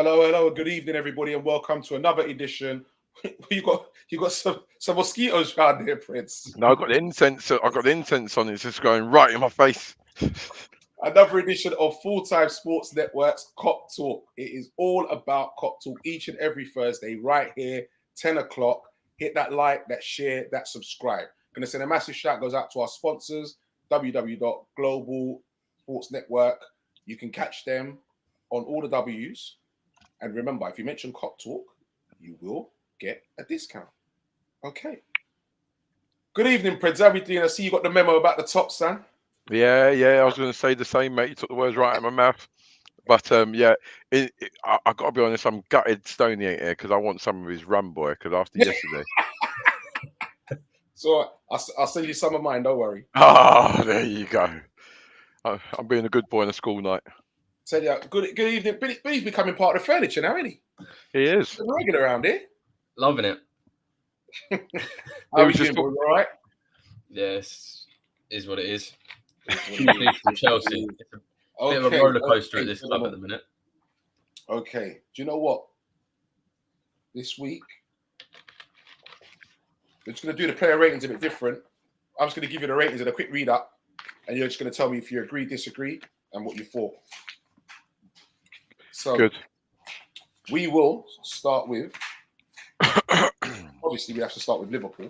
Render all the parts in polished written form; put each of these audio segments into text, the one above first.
Hello. Good evening, everybody, and welcome to another edition. you got some mosquitoes around here, Prince. No, I got the incense. I got the incense on. It's just going right in my face. Another edition of Full-Time Sports Network's Cop Talk. It is all about Cop Talk each and every Thursday, right here, 10 o'clock. Hit that like, that share, that subscribe. Going to send a massive shout goes out to our sponsors, www.global Sports Network. You can catch them on all the W's. And remember, if you mention Cop Talk, you will get a discount. Okay. Good evening, Prince. How are we doing? I see you got the memo about the top, son. Yeah. I was going to say the same, mate. You took the words right out of my mouth. But I got to be honest. I'm gutted Stoney ain't here because I want some of his rum, boy. Because after yesterday. So I'll send you some of mine. Don't worry. Oh, there you go. I'm being a good boy on a school night. Tell you, good evening. Billy's becoming part of the furniture now, isn't he? He is. He's regular around here. Loving it. How are you doing, boy? All right? Yes, is what it is. From Chelsea. It's a bit of a roller coaster at this club at the minute. Okay. Do you know what? This week, we're just going to do the player ratings a bit different. I'm just going to give you the ratings in a quick read up, and you're just going to tell me if you agree, disagree, and what you thought. So, good. We will start with. Obviously, we have to start with Liverpool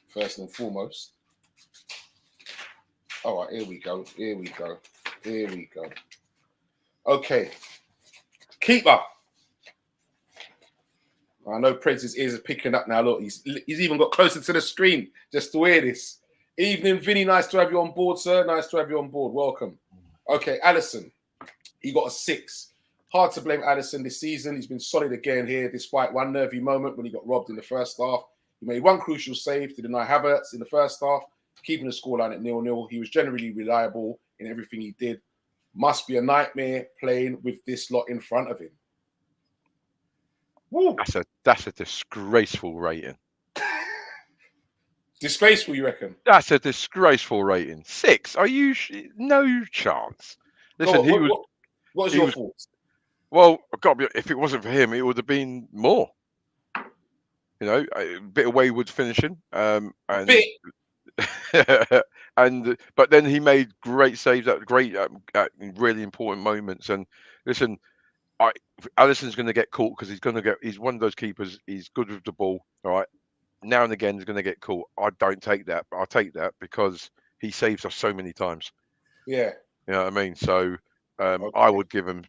first and foremost. All right, here we go. Okay, keeper. I know Prince's ears are picking up now. Look, he's even got closer to the screen just to hear this. Evening, Vinny. Nice to have you on board, sir. Nice to have you on board. Welcome. Okay, Alisson. He got a 6. Hard to blame Alisson this season. He's been solid again here, despite one nervy moment when he got robbed in the first half. He made one crucial save to deny Havertz in the first half, keeping the scoreline at 0-0. He was generally reliable in everything he did. Must be a nightmare playing with this lot in front of him. Woo. That's a disgraceful rating. Disgraceful, you reckon? That's a disgraceful rating. 6. Are you? No chance. Listen, what was your thoughts? Well, I've got to be, if it wasn't for him, it would have been more. You know, a bit of wayward finishing. And but then he made great saves at really important moments. And listen, Alisson's going to get caught because he's one of those keepers. He's good with the ball. All right. Now and again, he's going to get caught. I don't take that, but I'll take that because he saves us so many times. Yeah. You know what I mean? So Okay. I would give him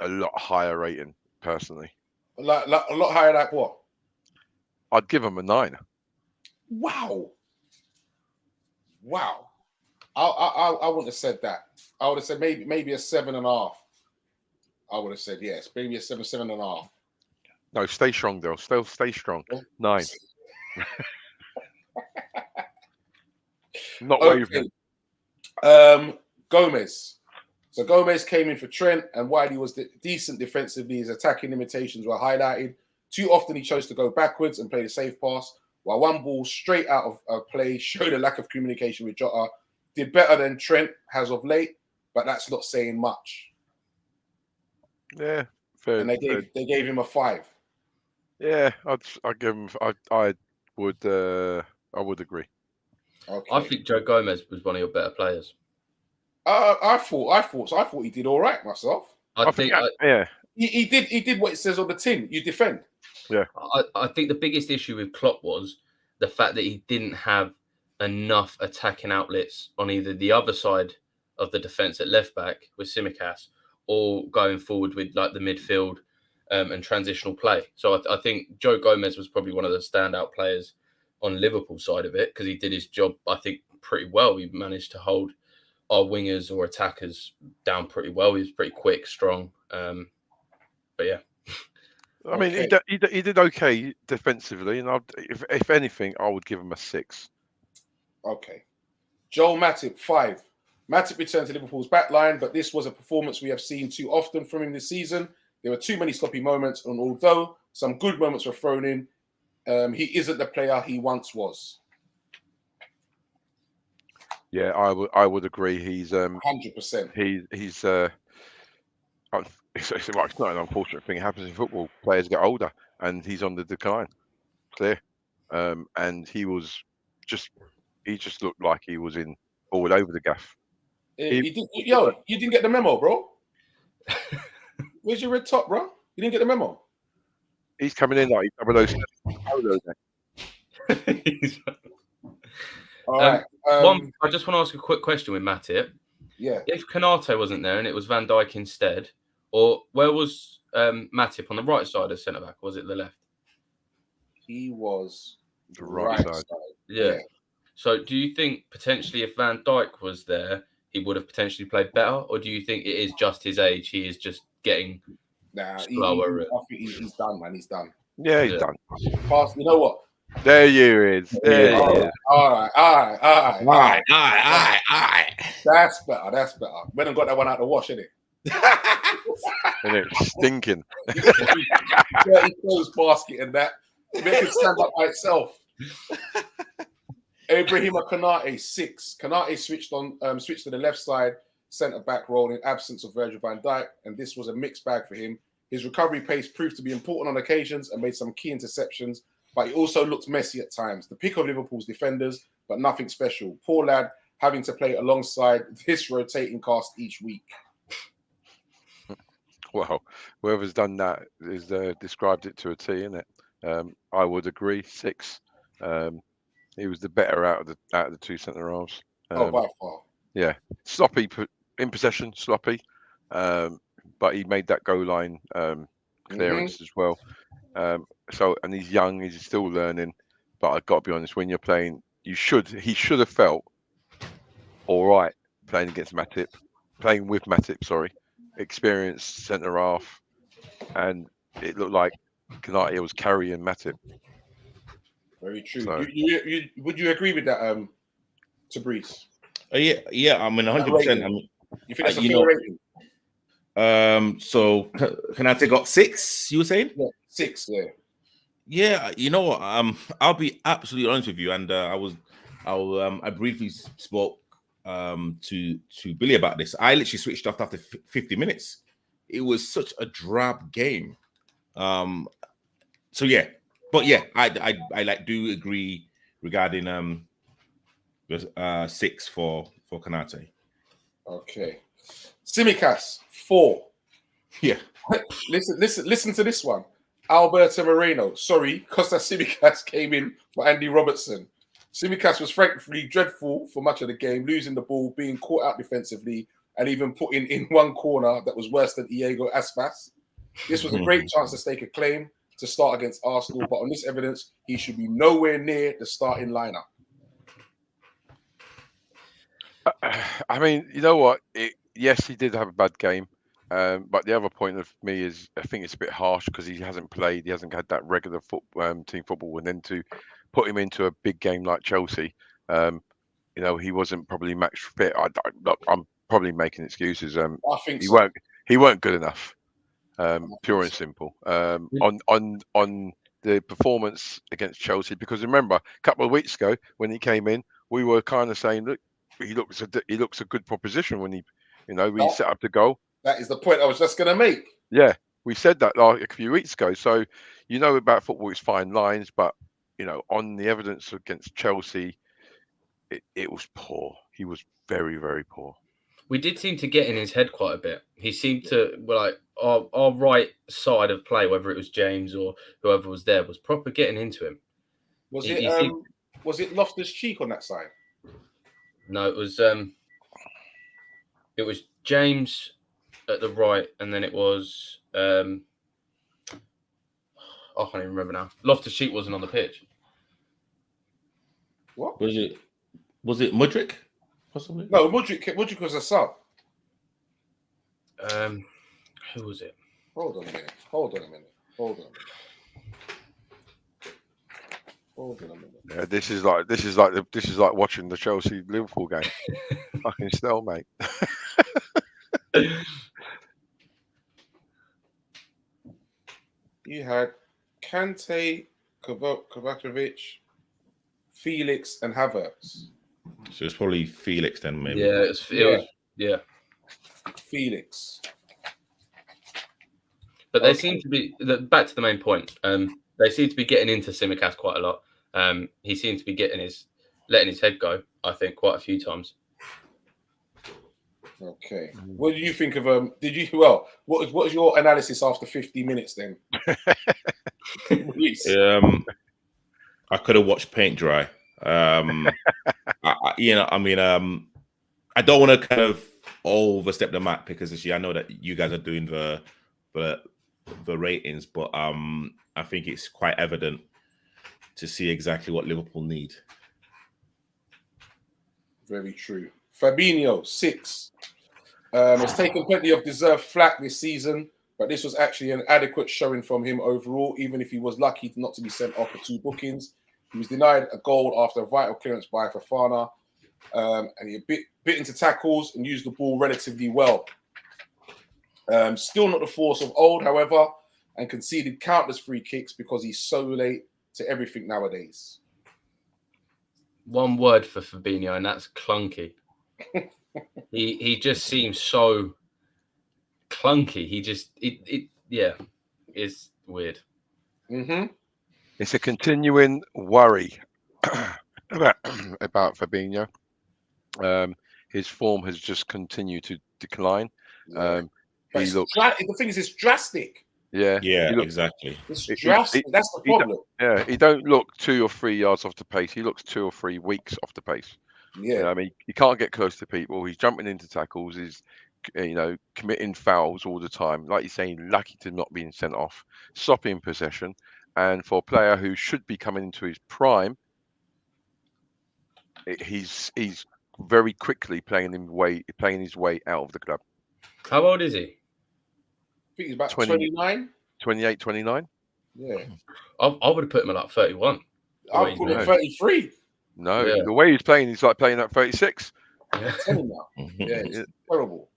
a lot higher rating personally. Like a lot higher, like what? I'd give him a 9. Wow. I wouldn't have said that. I would have said maybe a 7.5. I would have said yes, maybe a 7.5. No, stay strong, Dale. Still stay strong. 9. Not wavering. Gomez. So Gomez came in for Trent, and while he was decent defensively, his attacking limitations were highlighted. Too often he chose to go backwards and play the safe pass, while one ball straight out of play showed a lack of communication with Jota. Did better than Trent has of late, but that's not saying much. Yeah, fair. And they gave him a 5. Yeah, I'd give him. I would agree. Okay. I think Joe Gomez was one of your better players. I thought he did all right myself. I think he did what it says on the tin. You defend. Yeah. I think the biggest issue with Klopp was the fact that he didn't have enough attacking outlets on either the other side of the defence at left back with Tsimikas or going forward with like the midfield and transitional play. So I think Joe Gomez was probably one of the standout players on Liverpool side of it because he did his job, I think, pretty well. He managed to hold our wingers or attackers down pretty well. He was pretty quick, strong. But yeah. I mean, he did okay defensively, and if anything, I would give him a 6. Okay. Joel Matip, 5. Matip returned to Liverpool's backline, but this was a performance we have seen too often from him this season. There were too many sloppy moments, and although some good moments were thrown in, he isn't the player he once was. Yeah, I would agree. He's 100%. He's it's not an unfortunate thing. It happens in football. Players get older, and he's on the decline. Clear. And he just looked like he was in all over the gaff. You didn't get the memo, bro. Where's your red top, bro? You didn't get the memo. He's coming in like he's All right. I just want to ask a quick question with Matip. Yeah. If Canate wasn't there and it was Van Dijk instead, or where was Matip, on the right side of centre back, or was it the left? He was the right side. Yeah. So do you think potentially if Van Dijk was there, he would have potentially played better, or do you think it is just his age? He is just getting slower. I think he's done, man. He's done. Yeah, he's done. Pass. You know what? There you is. There you is. All right. That's better. We done got that one out the wash, innit? And it's stinking. Dirty clothes basket and that. Make it stand up by itself. Ibrahima Konate 6. Konate switched to the left side centre back role in absence of Virgil van Dijk, and this was a mixed bag for him. His recovery pace proved to be important on occasions and made some key interceptions, but he also looked messy at times. The pick of Liverpool's defenders, but nothing special. Poor lad, having to play alongside this rotating cast each week. Well, whoever's done that is described it to a T, isn't it? I would agree. 6. He was the better out of the two centre halves. By far. Yeah, sloppy in possession, sloppy, but he made that goal line clearance as well. And he's young, he's still learning. But I've got to be honest, when you're playing, he should have felt all right playing with Matip. Sorry, experienced centre half, and it looked like Konate was carrying Matip. Very true. So, would you agree with that, Tabriz? Yeah. I mean, 100%. I mean, you think that's a fair rating? So Konate got 6. You were saying? Yeah, 6. Yeah. Yeah. You know what? I'll be absolutely honest with you, and I briefly spoke to Billy about this. I literally switched off after 50 minutes. It was such a drab game. So yeah. But yeah, I do agree regarding 6 for Konate. Okay, Tsimikas 4. Yeah. listen to this one. Alberto Moreno. Sorry, Costa Tsimikas came in for Andy Robertson. Tsimikas was frankly dreadful for much of the game, losing the ball, being caught out defensively, and even putting in one corner that was worse than Iago Aspas. This was a great chance to stake a claim to start against Arsenal, but on this evidence, he should be nowhere near the starting lineup. I mean, you know what? Yes, he did have a bad game, but the other point of me is I think it's a bit harsh because he hasn't played, he hasn't had that regular team football, and then to put him into a big game like Chelsea, he wasn't probably match fit. I'm probably making excuses. I think he weren't good enough. Pure and simple. On the performance against Chelsea, because remember a couple of weeks ago when he came in, we were kind of saying, look, he looks a good proposition when he set up the goal. That is the point I was just going to make. Yeah, we said that like a few weeks ago. So about football, it's fine lines, but on the evidence against Chelsea, it was poor. He was very, very poor. We did seem to get in his head quite a bit. He seemed to, our right side of play, whether it was James or whoever was there, was proper getting into him. Was it Loftus-Cheek on that side? No, it was James at the right, and then it was I can't even remember now. Loftus-Cheek wasn't on the pitch. What was it? Was it Mudryk? Possibly? No, Mudryk was a sub. Who was it? Hold on a minute. Yeah, this is like watching the Chelsea Liverpool game. Fucking stalemate. You had Kante, Kovacevic, Felix, and Havertz. So it's probably Felix then, maybe. Yeah, it was Felix. But they seem to be back to the main point. They seem to be getting into Tsimikas quite a lot. He seems to be letting his head go, I think, quite a few times. Okay. What do you think of what was your analysis after 50 minutes then? I could have watched paint dry. I don't want to kind of overstep the mark because actually I know that you guys are doing the ratings, but I think it's quite evident to see exactly what Liverpool need. Very true. Fabinho, 6. Has taken plenty of deserved flack this season, but this was actually an adequate showing from him overall, even if he was lucky not to be sent off for 2 bookings. He was denied a goal after a vital clearance by Fofana, and he bit into tackles and used the ball relatively well. Still not the force of old, however, and conceded countless free kicks because he's so late to everything nowadays. One word for Fabinho, and that's clunky. he just seems so clunky. He just it's weird. Mm-hmm. It's a continuing worry about Fabinho. His form has just continued to decline. Yeah. The thing is, it's drastic. Yeah, exactly. It's drastic. That's the problem. He don't look 2 or 3 yards off the pace. He looks 2 or 3 weeks off the pace. Yeah, you know, I mean, he can't get close to people. He's jumping into tackles. He's committing fouls all the time. Like you're saying, lucky to not being sent off. Sloppy in possession, and for a player who should be coming into his prime, he's very quickly playing his way out of the club. How old is he? I think he's about 29. 28, 29. Yeah. I would have put him at like 31. I would put him at 33. No, the way he's playing, he's like playing at 36. Yeah, it's terrible.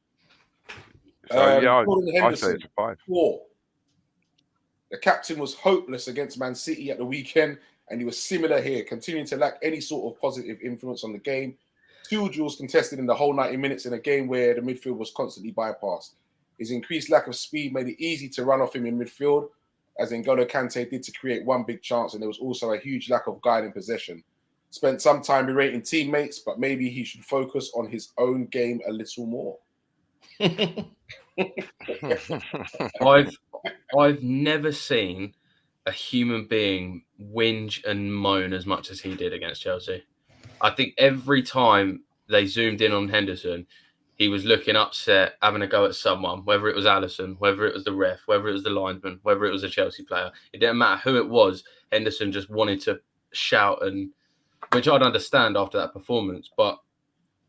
So, I say it's a 5. 4. The captain was hopeless against Man City at the weekend, and he was similar here, continuing to lack any sort of positive influence on the game. 2 duels contested in the whole 90 minutes in a game where the midfield was constantly bypassed. His increased lack of speed made it easy to run off him in midfield, as N'Golo Kante did to create one big chance, and there was also a huge lack of guiding possession. Spent some time berating teammates, but maybe he should focus on his own game a little more. I've never seen a human being whinge and moan as much as he did against Chelsea. I think every time they zoomed in on Henderson, he was looking upset, having a go at someone, whether it was Alisson, whether it was the ref, whether it was the linesman, whether it was a Chelsea player. It didn't matter who it was. Henderson just wanted to shout, and which I'd understand after that performance, but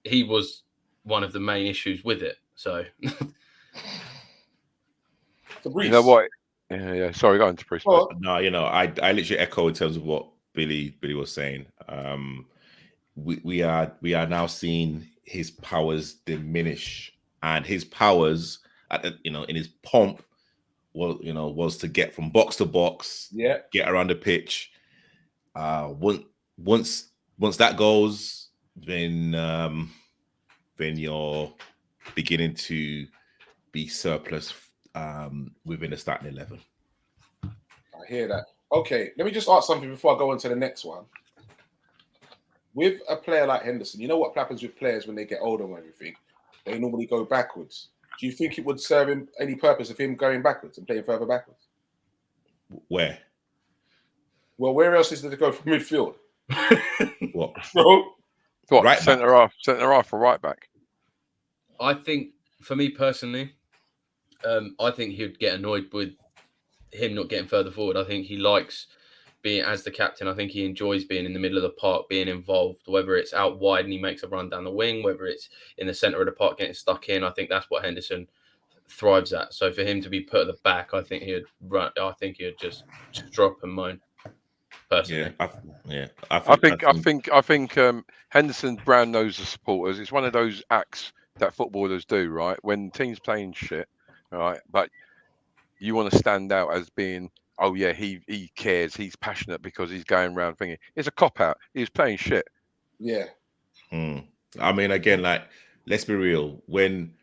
he was one of the main issues with it. So, you know what? Yeah. Sorry, go on to Bruce. No, I literally echo in terms of what Billy was saying. We are now seeing his powers diminish, and his powers, in his pomp, was to get from box to box, get around the pitch. Once that goes, then you're beginning to be surplus within the starting 11. I hear that. Okay, let me just ask something before I go on to the next one. With a player like Henderson, you know what happens with players when they get older and everything? They normally go backwards. Do you think it would serve him any purpose of him going backwards and playing further backwards? Where? Well, where else is there to go from midfield? What? What? Right centre off or right back? I think, for me personally, I think he'd get annoyed with him not getting further forward. I think he likes being as the captain. I think he enjoys being in the middle of the park, being involved, whether it's out wide and he makes a run down the wing, whether it's in the centre of the park getting stuck in. I think that's what Henderson thrives at. So for him to be put at the back, I think he'd run. I think he'd just drop and moan. Personally, I think Henderson Brown knows the supporters. It's one of those acts that footballers do, right? When teams playing shit, right? But you want to stand out as being, oh yeah, he cares, he's passionate because he's going around thinking. It's a cop out. He's playing shit. Yeah. I mean, again, like, let's be real. When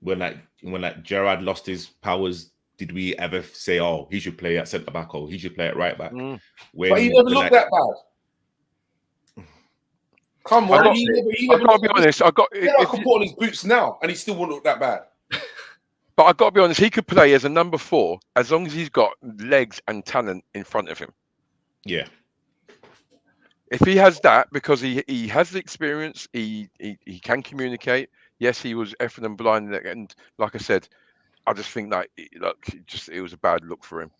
when Gerrard lost his powers, did we ever say, "Oh, he should play at centre back" or "He should play at right back"? Mm. But he never looked that bad. Come on, I've got to be honest. I could put on his boots now, and he still wouldn't look that bad. But I've got to be honest. He could play as a number 4 as long as he's got legs and talent in front of him. Yeah. If he has that, because he has the experience, he can communicate. Yes, he was effing and blind, and like I said, I just think that it was a bad look for him.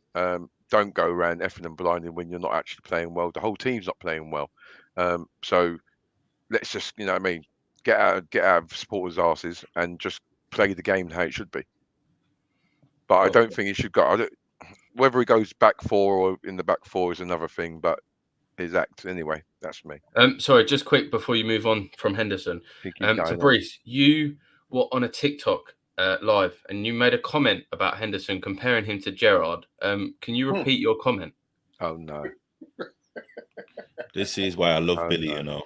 Don't go around effing and blinding when you're not actually playing well. The whole team's not playing well. So let's just, you know what I mean, get out of supporters' asses and just play the game how it should be. But I don't think he should go. Whether he goes back 4 or in the back 4 is another thing, but his act anyway. That's me. Sorry, just quick before you move on from Henderson. To Brees, you were on a TikTok live and you made a comment about Henderson comparing him to Gerrard. Can you repeat your comment? Oh no. This is why I love Billy, you know.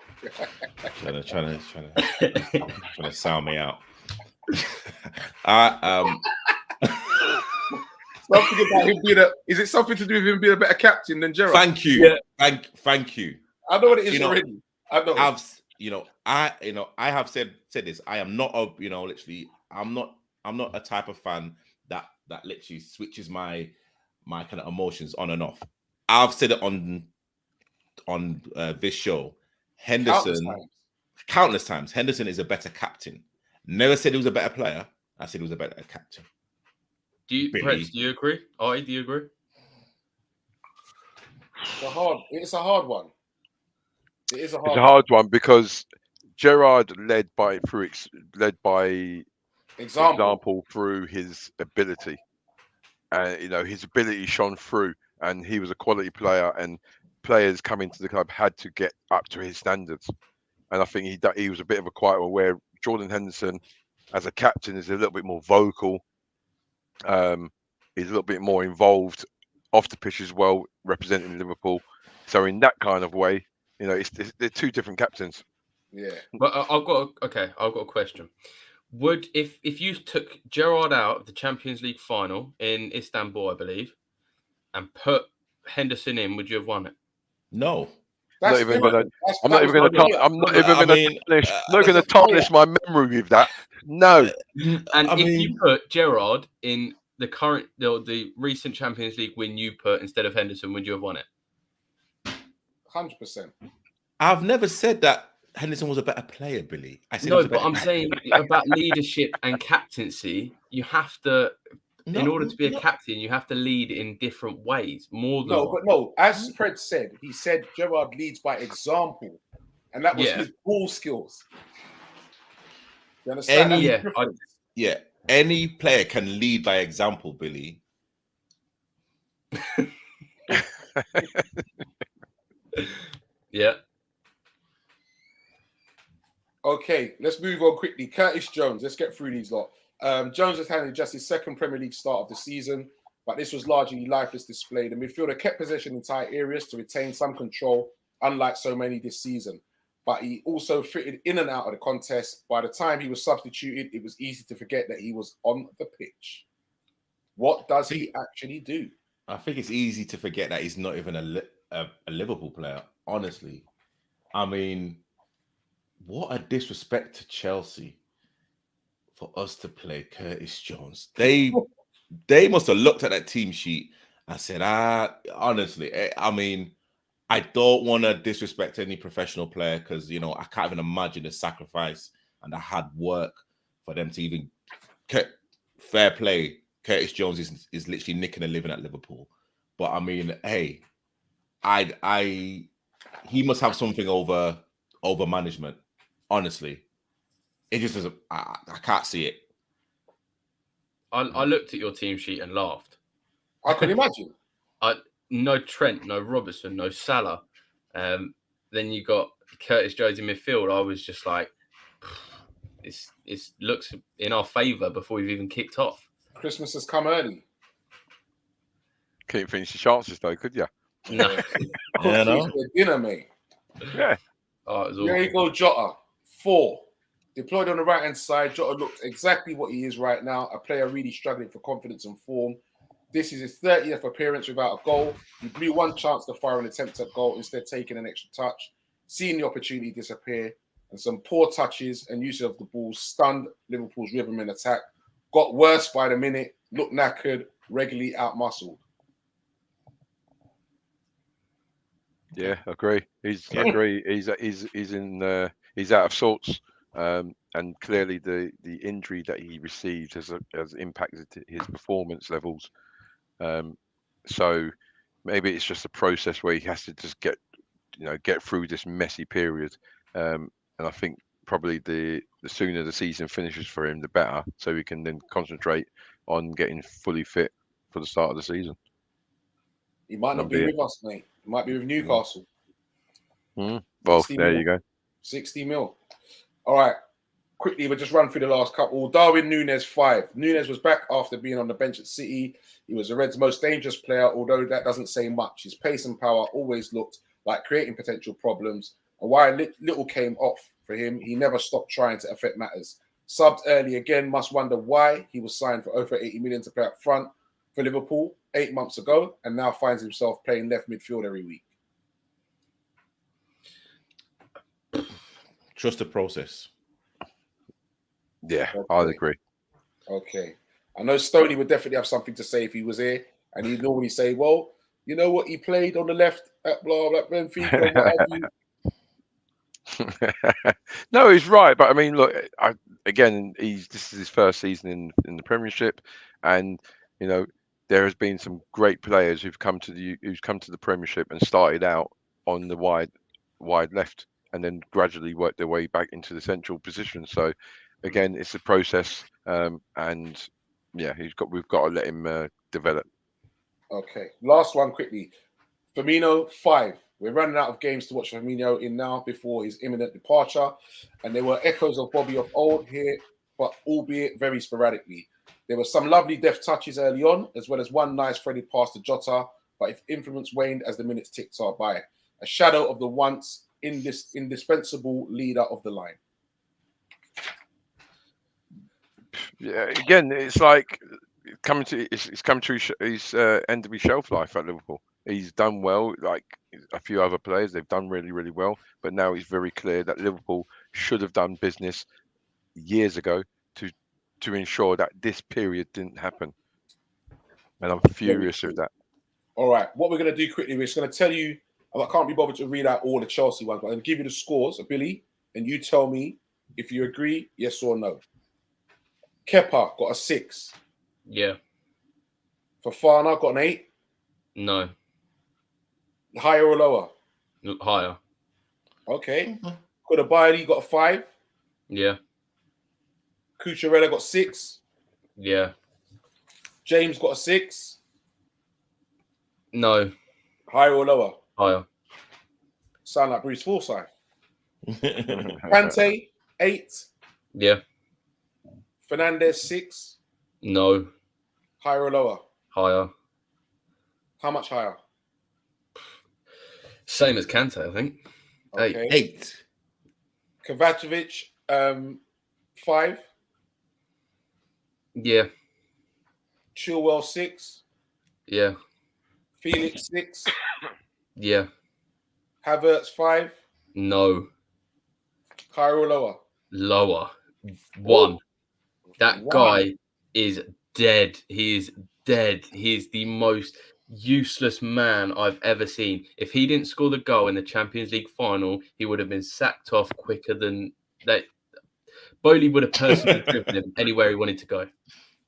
Trying to sound me out. Something about him being is it something to do with him being a better captain than Gerrard? Thank you. Yeah. Thank you. I know what it is already. I know. I have said this. I am not literally I'm not a type of fan that literally switches my kind of emotions on and off. I've said it on this show. Henderson countless times. Henderson is a better captain. Never said he was a better player. I said he was a better captain. Do you agree? Do you agree? It's a hard one. It is a hard. It's a hard one because Gerrard led by example through his ability, and his ability shone through, and he was a quality player, and players coming to the club had to get up to his standards. And I think he was a bit of a quiet one, where Jordan Henderson, as a captain, is a little bit more vocal. He's a little bit more involved off the pitch as well, representing Liverpool. So in that kind of way, they're two different captains. Yeah. But I've got a question. Would if you took Gerrard out of the Champions League final in Istanbul, I believe, and put Henderson in, would you have won it? No. I'm not even going to tarnish my memory with that. No. And you put Gerrard in the recent Champions League win you put instead of Henderson, would you have won it? 100%. I've never said that Henderson was a better player, Billy. I said no, but I'm saying about leadership and captaincy. You have to, in order to be a captain, you have to lead in different ways. As Fred said, he said Gerrard leads by example, and that was his ball skills. You understand? Any player can lead by example, Billy. Yeah. Okay, let's move on quickly. Curtis Jones, let's get through these lot. Jones has had just his second Premier League start of the season, but this was largely lifeless display. The midfielder kept possession in tight areas to retain some control, unlike so many this season. But he also fitted in and out of the contest. By the time he was substituted, it was easy to forget that he was on the pitch. What does he actually do? I think it's easy to forget that he's not even a Liverpool player, honestly. I mean, what a disrespect to Chelsea for us to play Curtis Jones. They must have looked at that team sheet and said, honestly, I mean, I don't want to disrespect any professional player because, I can't even imagine the sacrifice and the hard work for them to even fair play. Curtis Jones is literally nicking a living at Liverpool. But I mean, hey, he must have something over management. Honestly, it just doesn't. I can't see it. I looked at your team sheet and laughed. I can imagine. No Trent, no Robertson, no Salah. Then you got Curtis Jones in midfield. I was just like, it looks in our favour before we've even kicked off. Christmas has come early. Couldn't finish the chances though, could you? No. Dinner, mate. Yeah. Oh, it was there you go, Jota. 4. Deployed on the right-hand side, Jota looked exactly what he is right now, a player really struggling for confidence and form. This is his 30th appearance without a goal. He blew one chance to fire an attempt at goal, instead taking an extra touch, seeing the opportunity disappear, and some poor touches and use of the ball stunned Liverpool's rhythm in attack. Got worse by the minute, looked knackered, regularly out-muscled. Yeah, agree. He's out of sorts, and clearly the injury that he received has impacted his performance levels. So maybe it's just a process where he has to just get through this messy period. And I think probably the sooner the season finishes for him, the better, so he can then concentrate on getting fully fit for the start of the season. He might not be with us, mate. He might be with Newcastle. Well, there you go. 60 mil. All right. Quickly, we'll just run through the last couple. Darwin Núñez, 5. Núñez was back after being on the bench at City. He was the Reds' most dangerous player, although that doesn't say much. His pace and power always looked like creating potential problems. And while little came off for him, he never stopped trying to affect matters. Subbed early again, must wonder why he was signed for over 80 million to play up front for Liverpool 8 months ago, and now finds himself playing left midfield every week. Trust the process. Yeah, Okay. I'd agree. Okay. I know Stoney would definitely have something to say if he was here, and he'd normally say, well, you know what, he played on the left at blah, blah, Benfica, what have you. No, he's right, but I mean, look, this is his first season in the Premiership, and there has been some great players who've come to the Premiership and started out on the wide left, and then gradually worked their way back into the central position. So, again, it's a process, and yeah, we've got to let him develop. Okay, last one quickly. Firmino, 5. We're running out of games to watch Firmino in now before his imminent departure. And there were echoes of Bobby of old here, but albeit very sporadically. There were some lovely deft touches early on, as well as one nice threaded pass to Jota, but his influence waned as the minutes ticked by. A shadow of the once indispensable leader of the line. Yeah, again, it's like it's come to his end of his shelf life at Liverpool. He's done well, like a few other players. They've done really, really well. But now it's very clear that Liverpool should have done business years ago to ensure that this period didn't happen. And I'm furious with that. All right, what we're going to do quickly, we're just going to tell you, I can't be bothered to read out all the Chelsea ones, but I'm going to give you the scores, Billy, and you tell me if you agree, yes or no. Kepa got a 6. Yeah. Fofana got an 8. No. Higher or lower? Higher. Okay. Koulibaly got a 5. Yeah. Cucurella got 6. Yeah. James got a 6. No. Higher or lower? Higher. Sound like Bruce Forsyth. Kante, 8. Yeah. Fernandez, 6. No. Higher or lower? Higher. How much higher? Same as Kante, I think. Okay. 8. Kovacevic, 5. Yeah. Chilwell, 6. Yeah. Felix, 6. Yeah. Havertz, 5. No. Higher or lower? Lower. 1. That Wow. guy is dead. He is dead. He is the most useless man I've ever seen. If he didn't score the goal in the Champions League final, he would have been sacked off quicker than that. Bowley would have personally driven him anywhere he wanted to go.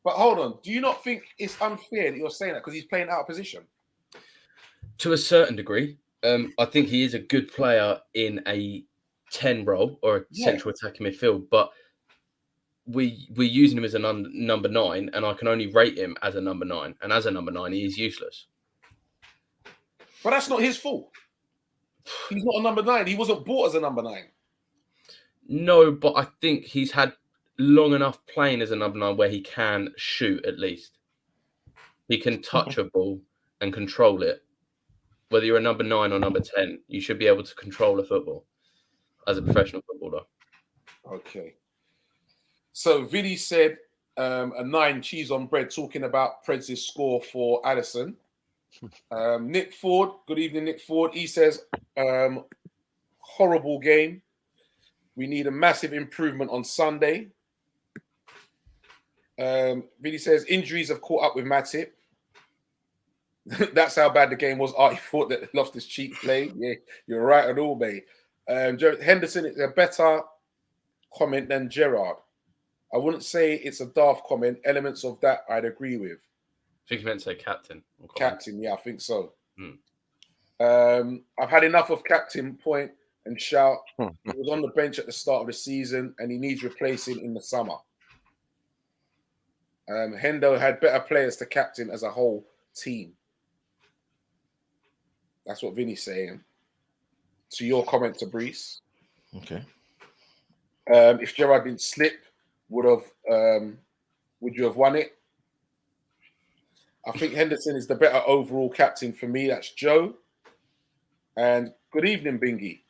But hold on, do you not think it's unfair that you're saying that because he's playing out of position? To a certain degree, I think he is a good player in a 10 role or a central attacking midfield, but we're using him as a number 9, and I can only rate him as a number 9. And as a number 9, he is useless. But that's not his fault. He's not a number 9. He wasn't bought as a number 9. No, but I think he's had long enough playing as a number 9 where he can shoot at least. He can touch a ball and control it. Whether you're a number 9 or number 10, you should be able to control a football as a professional footballer. Okay. So Vinny said a 9 cheese on bread, talking about Preds' score for Allison. Nick Ford, good evening, Nick Ford. He says, horrible game. We need a massive improvement on Sunday. Vinny says injuries have caught up with Matip. That's how bad the game was. He thought that Loftus cheat play. Yeah, you're right on all, mate. Henderson is a better comment than Gerrard. I wouldn't say it's a daft comment. Elements of that I'd agree with. I think you meant to say captain. Captain, yeah, I think so. I've had enough of captain point and shout. He was on the bench at the start of the season and he needs replacing in the summer. Hendo had better players to captain as a whole team. That's what Vinny's saying. To your comment to Brees. Okay. If Gerrard didn't slip, would you have won it? I think Henderson is the better overall captain for me. That's Joe. And good evening, Bingy.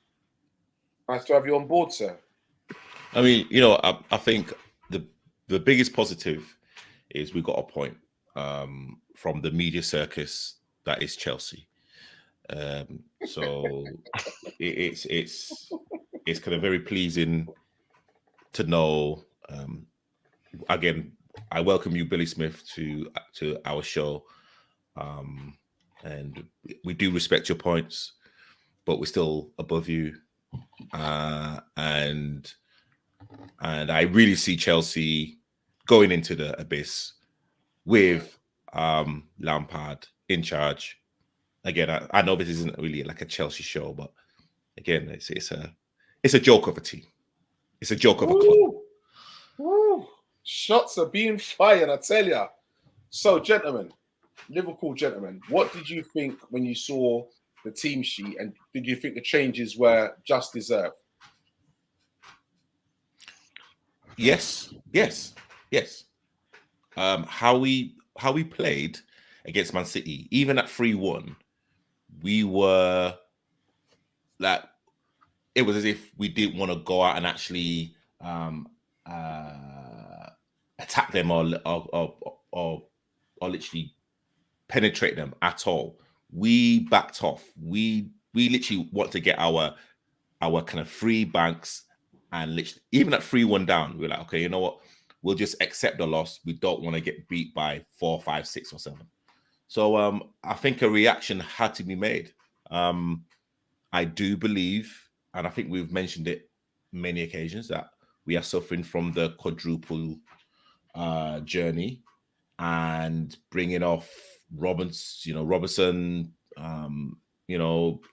Nice to have you on board, sir. I mean, I think the biggest positive is we got a point from the media circus that is Chelsea. So it's kind of very pleasing to know. Again, I welcome you, Billy Smith, to our show, and we do respect your points, but we're still above you, and I really see Chelsea going into the abyss with Lampard in charge. Again, I know this isn't really like a Chelsea show, but again, it's a joke of a team. It's a joke of a club. Ooh. Shots are being fired, I tell ya. So, gentlemen, Liverpool gentlemen, what did you think when you saw the team sheet, and did you think the changes were just deserved? Yes. How we played against Man City, even at 3-1, we were like, it was as if we didn't want to go out and actually attack them or literally penetrate them at all. We backed off. We literally want to get our kind of free banks, and literally even at 3-1 down, we're like, okay, you know what? We'll just accept the loss. We don't want to get beat by 4, 5, 6, or 7. So I think a reaction had to be made. I do believe, and I think we've mentioned it many occasions, that we are suffering from the quadruple journey, and bringing off Robertson,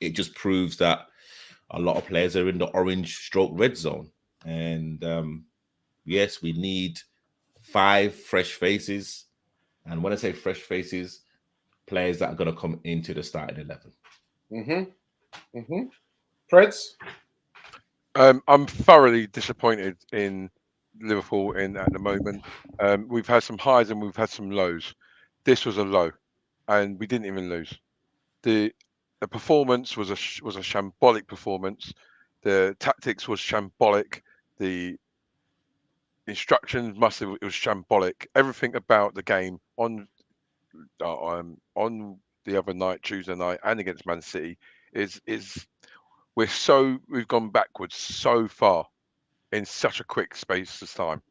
it just proves that a lot of players are in the orange/red zone. And yes, we need 5 fresh faces. And when I say fresh faces, players that are going to come into the starting 11. Preds? I'm thoroughly disappointed in Liverpool at the moment. We've had some highs and we've had some lows. This was a low, and we didn't even lose. The performance was a shambolic performance. The tactics was shambolic. The instructions it was shambolic. Everything about the game on the other night, Tuesday night, and against Man City is we've gone backwards so far in such a quick space of time.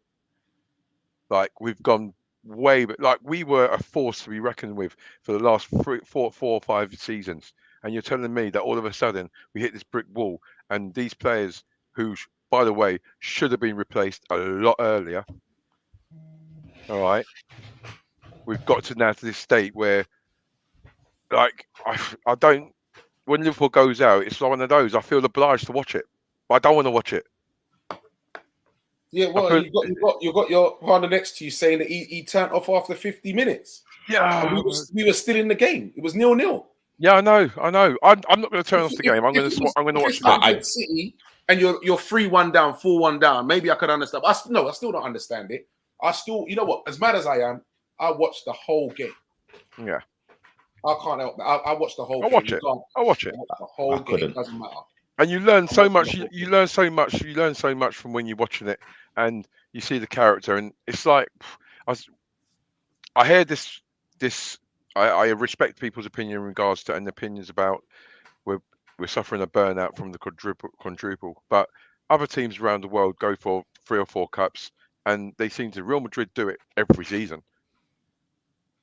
Like, we've gone way, but like, we were a force to be reckoned with for the last 4 or 5 seasons, and you're telling me that all of a sudden we hit this brick wall, and these players who, by the way, should have been replaced a lot earlier. All right, we've got to this state where, like, I don't. When Liverpool goes out, it's one of those. I feel obliged to watch it, but I don't want to watch it. Yeah, well, you got your partner next to you saying that he turned off after 50 minutes. Yeah, we were still in the game. It was 0-0. Yeah, I know. I'm not going to turn off the game. I'm going to watch the game. City, and you're 3-1 down, 4-1 down. Maybe I could understand. I still don't understand it. You know what? As mad as I am, I watched the whole game. Yeah. I can't help that. I watched the whole game. I'll watch it. The whole game. It doesn't matter. And you learn so much. You learn so much. You learn so much from when you're watching it, and you see the character, and it's like I hear this. I respect people's opinion in regards to and opinions about we're suffering a burnout from the quadruple, but other teams around the world go for 3 or 4 cups, and they seem to Real Madrid do it every season.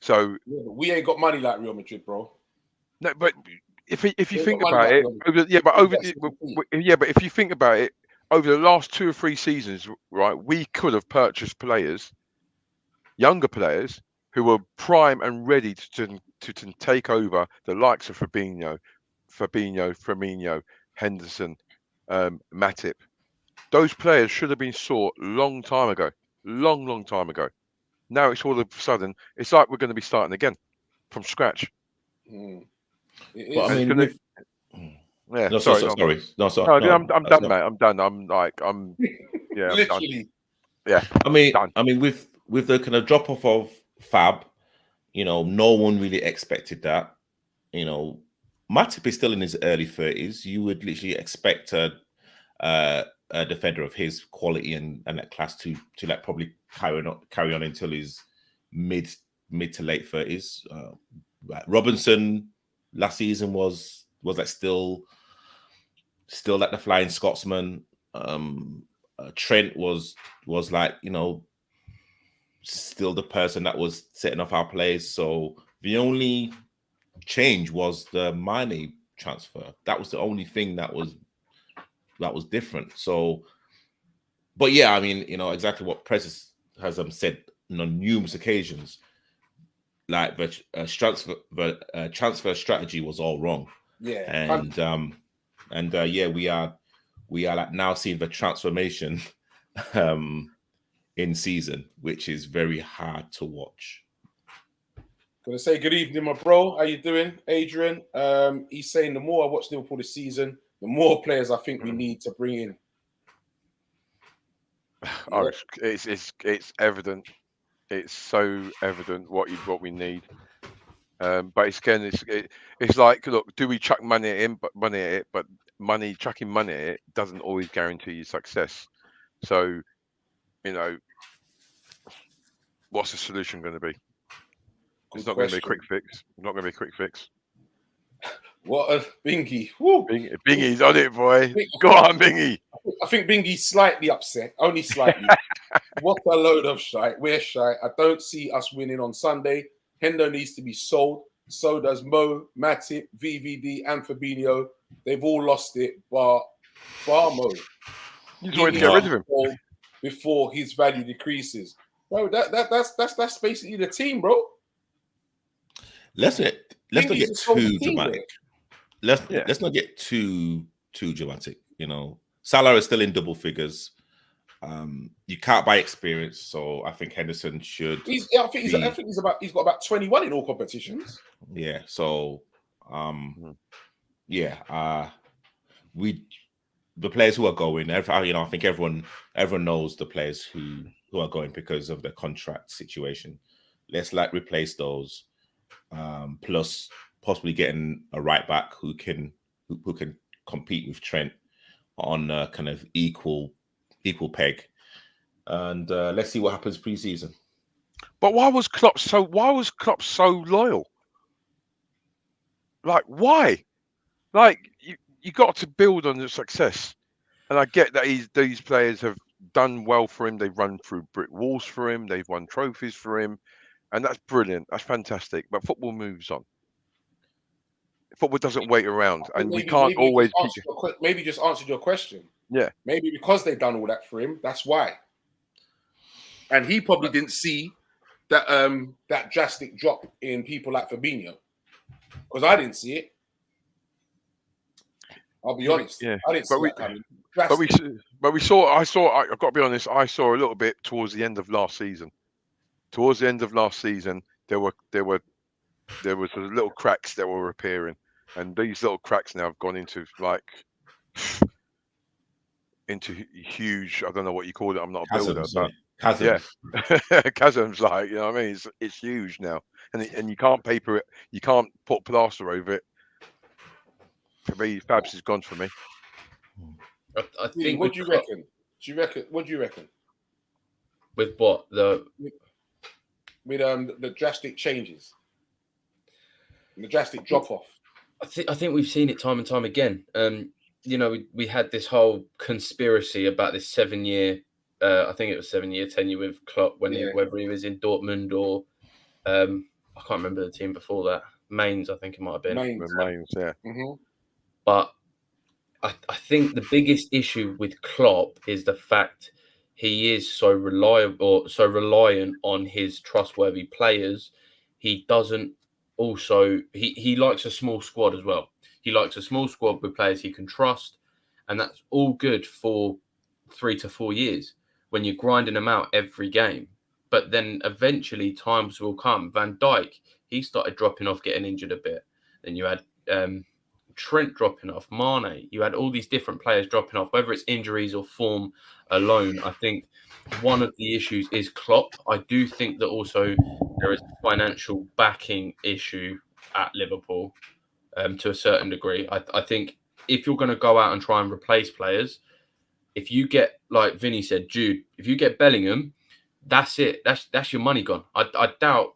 So we ain't got money like Real Madrid, bro. no, but if you They think got money about like it, Real Madrid. but if you think about it, over the last 2 or 3 seasons, right, we could have purchased players, younger players, who were prime and ready to take over the likes of Fabinho, Firmino, Henderson, Matip. Those players should have been sought long time ago. Long time ago. Now it's all of a sudden, it's like we're going to be starting again from scratch. Mm. But I mean, yeah. No, sorry. sorry. No, sorry. No, No, I'm done, mate. I'm done. I'm yeah. Literally. Yeah. I mean, done. with the kind of drop off of Fab, no one really expected that. Matip is still in his early 30s. You would literally expect a defender of his quality and that class to like probably carry on until his mid to late 30s. Robinson last season was like still like the Flying Scotsman. Trent was like still the person that was setting off our plays. So the only change was the Mane transfer. That was the only thing that was different. So, but yeah, I mean, exactly what Prez has said on numerous occasions. Like the transfer strategy was all wrong. Yeah, and yeah, we are like now seeing the transformation in season, which is very hard to watch. Gonna say good evening, my bro. How you doing, Adrian? He's saying the more I watch Liverpool this season, the more players I think we need to bring in. Oh, it's evident. It's so evident what we need. But it's like, look, do we chuck money at him? But chucking money at it doesn't always guarantee you success. So, what's the solution going to be? It's not going to be a quick fix. Not going to be a quick fix. What a Bingy! Woo. Bingy's on it, boy. Go on, Bingy. I think Bingy's slightly upset, only slightly. What a load of shite. We're shy. I don't see us winning on Sunday. Hendo needs to be sold. So does Mo, Matip, VVD, and Fabinho. They've all lost it, but Mo. You just wanted to get rid of him before his value decreases. Bro, that's basically the team, bro. Let's not get too dramatic. Let's not get too dramatic. Salah is still in double figures. You can't buy experience, so I think Henderson should. He's got about 21 in all competitions. Yeah. So, the players who are going. I think everyone knows the players who are going because of the contract situation. Let's replace those. Plus possibly getting a right back who can compete with Trent on a kind of equal peg, and let's see what happens pre-season. But why was Klopp so loyal? Like, why? Like, you got to build on the success, and I get that these players have done well for him. They've run through brick walls for him. They've won trophies for him. And that's brilliant. That's fantastic. But football moves on. Football doesn't wait around, and we can't always. Maybe just answered your question. Yeah. Maybe because they've done all that for him. That's why. And he probably didn't see that that drastic drop in people like Fabinho, because I didn't see it. I'll be honest. Yeah. I didn't see that coming. But we saw. I've got to be honest. I saw a little bit towards the end of last season. Towards the end of last season, there was little cracks that were appearing, and these little cracks now have gone into huge. I don't know what you call it. I'm not a builder, but chasms. Yeah, chasms. What I mean, it's huge now, and you can't paper it. You can't put plaster over it. For me, Fabs is gone for me. I think. What do you reckon? What do you reckon? With what? With the drastic changes, the drastic drop off. I think we've seen it time and time again. You know, we had this whole conspiracy about this 7-year. I think it was 7-year tenure with Klopp whether he was in Dortmund or I can't remember the team before that. Mainz, I think it might have been. Mainz, yeah. Mm-hmm. But I think the biggest issue with Klopp is the fact he is so reliable, so reliant on his trustworthy players. He doesn't he likes a small squad as well. He likes a small squad with players he can trust, and that's all good for 3 to 4 years when you're grinding them out every game. But then eventually times will come. Van Dijk, he started dropping off, getting injured a bit. Then you had Trent dropping off, Mane. You had all these different players dropping off, whether it's injuries or form alone. I think one of the issues is Klopp. I do think that also there is a financial backing issue at Liverpool to a certain degree. I think if you're going to go out and try and replace players, if you get, like Vinny said, Jude, if you get Bellingham, that's it. That's your money gone. I doubt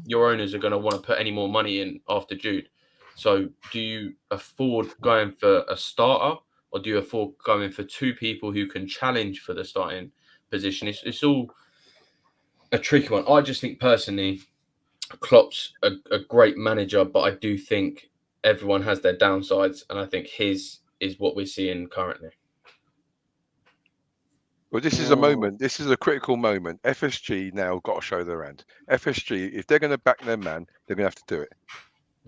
your owners are going to want to put any more money in after Jude. So do you afford going for a starter, or do you afford going for two people who can challenge for the starting position? It's all a tricky one. I just think personally, Klopp's a great manager, but I do think everyone has their downsides, and I think his is what we're seeing currently. Well, this is a moment. This is a critical moment. FSG now got to show their hand. FSG, if they're going to back their man, they're going to have to do it.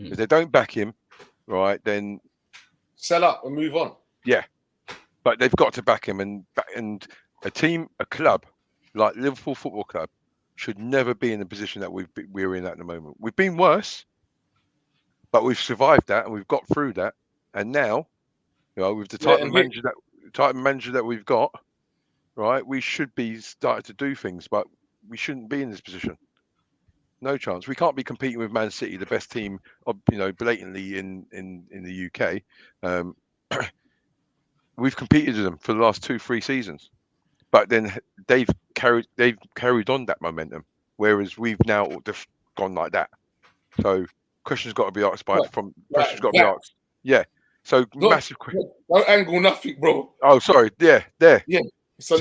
If they don't back him, right, then sell up and move on. Yeah, but they've got to back him, and a club like Liverpool Football Club should never be in the position that we're in at the moment. We've been worse, but we've survived that and we've got through that. And now, you know, with the type of manager that we've got, right, we should be starting to do things, but we shouldn't be in this position. No chance. We can't be competing with Man City, the best team, blatantly in the UK. We've competed with them for the last 2-3 seasons, but then they've carried on that momentum, whereas we've now just gone like that. So questions got to be asked questions got to be asked. Yeah. So massive question. Don't angle nothing, bro. Oh, sorry. Yeah, there. Yeah. So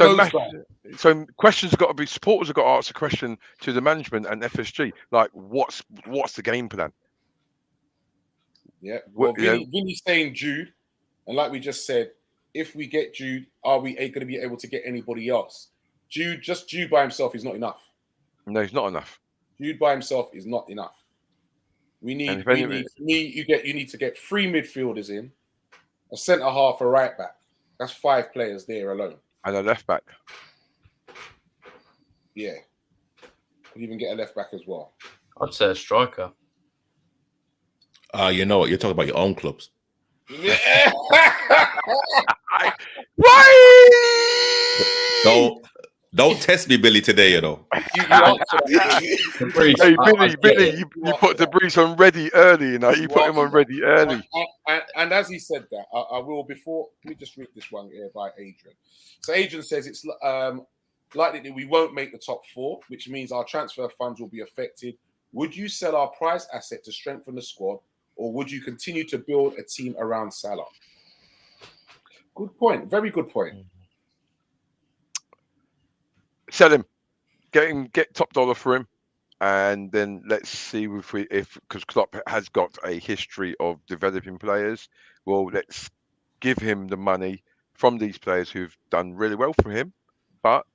questions got to be. Supporters have got to ask a question to the management and FSG, like what's the game plan? Yeah. Well, Vinny's saying Jude, and like we just said, if we get Jude, are we going to be able to get anybody else? Jude by himself is not enough. No, he's not enough. Jude by himself is not enough. You need to get 3 midfielders in, a centre half, a right back. That's 5 players there alone. And a left back. Yeah. Could even get a left back as well. I'd say a striker. You know what? You're talking about your own clubs. Yeah. Don't test me, Billy, today, you know. Hey, Billy, you put the Breeze on ready early, you know. You put him on ready early. And as he said that, I will, before, let me just read this one here by Adrian. So Adrian says it's likely that we won't make the top 4, which means our transfer funds will be affected. Would you sell our prize asset to strengthen the squad, or would you continue to build a team around Salah? Good point. Very good point. Sell him. Get top dollar for him, and then let's see because Klopp has got a history of developing players. Well, let's give him the money from these players who've done really well for him, but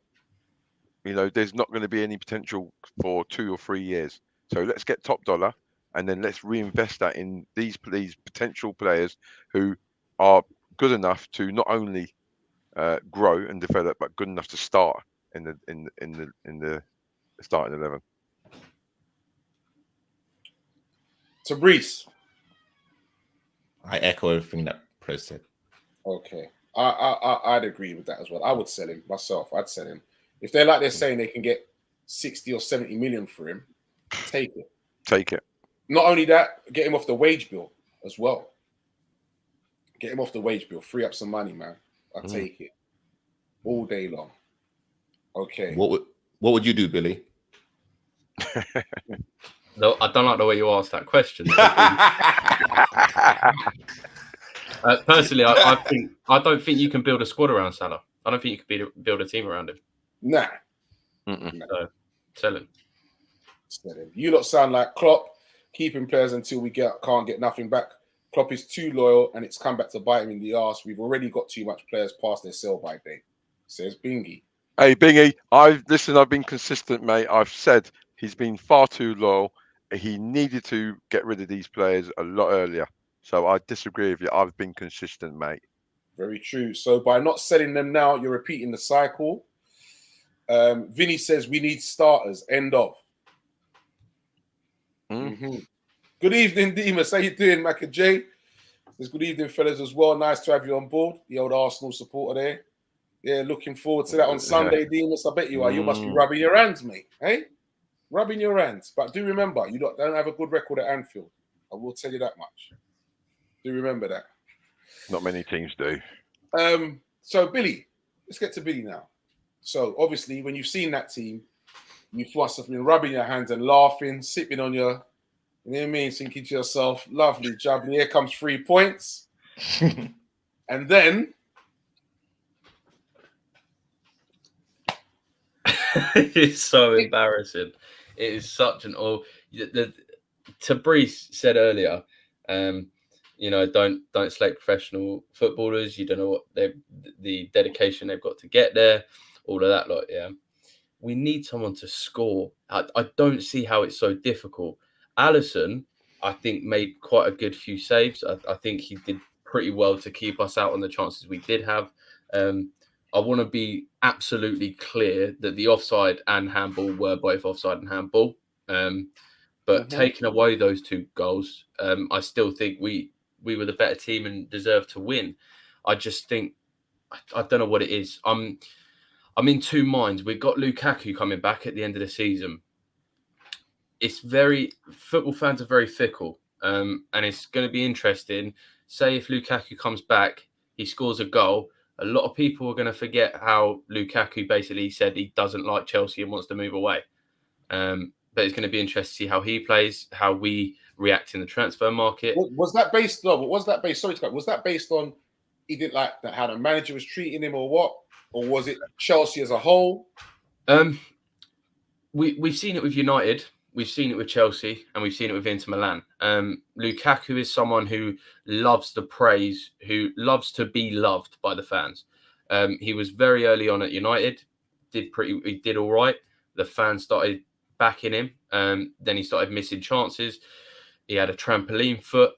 there's not going to be any potential for 2 or 3 years. So let's get top dollar, and then let's reinvest that in these potential players who are good enough to not only grow and develop, but good enough to start in the starting 11. To Brees. I echo everything that Prez said. Okay. I'd agree with that as well. I would sell him myself. I'd sell him. If they're saying they can get 60 or 70 million for him, take it. Take it. Not only that, get him off the wage bill as well. Get him off the wage bill. Free up some money, man. I'll take it all day long. Okay. What would you do, Billy? No, I don't like the way you asked that question. Personally, I don't think you can build a squad around Salah. I don't think you can build a team around him. Nah. So, sell him. You lot sound like Klopp, keeping players until we can't get nothing back. Klopp is too loyal, and it's come back to bite him in the arse. We've already got too much players past their sell-by date, says Bingy. Hey, Bingy, I've been consistent, mate. I've said he's been far too low. He needed to get rid of these players a lot earlier. So I disagree with you. I've been consistent, mate. Very true. So by not selling them now, you're repeating the cycle. Vinny says we need starters. End of. Mm-hmm. Good evening, Demas. How you doing, Mac and J? Says good evening, fellas, as well. Nice to have you on board. The old Arsenal supporter there. Yeah, looking forward to that on Sunday, Demas. I bet you are. You must be rubbing your hands, mate. Hey? Rubbing your hands. But do remember, you don't have a good record at Anfield. I will tell you that much. Do remember that. Not many teams do. So, Billy, let's get to Billy now. So, obviously, when you've seen that team, you must have been rubbing your hands and laughing, sipping on your, you know what I mean, thinking to yourself, lovely, jubbly, here comes 3 points. And then... It's so embarrassing. It is such an Tabrice said earlier, you know, don't slate professional footballers. You don't know what the dedication they've got to get there, all of that lot. Yeah, we need someone to score. I don't see how it's so difficult. Alisson, I think, made quite a good few saves. I think he did pretty well to keep us out on the chances we did have. I want to be absolutely clear that the offside and handball were both offside and handball. But taking away those 2 goals, I still think we were the better team and deserved to win. I just think, I don't know what it is. I'm in 2 minds. We've got Lukaku coming back at the end of the season. Football fans are very fickle. And it's going to be interesting. Say if Lukaku comes back, he scores a goal. A lot of people are going to forget how Lukaku basically said he doesn't like Chelsea and wants to move away. But it's going to be interesting to see how he plays, how we react in the transfer market. Was that based on? Was that based on he didn't like how the manager was treating him, or what? Or was it Chelsea as a whole? We've seen it with United, we've seen it with Chelsea, and we've seen it with Inter Milan. Lukaku is someone who loves the praise, who loves to be loved by the fans. He was very early on at United, he did all right. The fans started backing him. Then he started missing chances. He had a trampoline foot.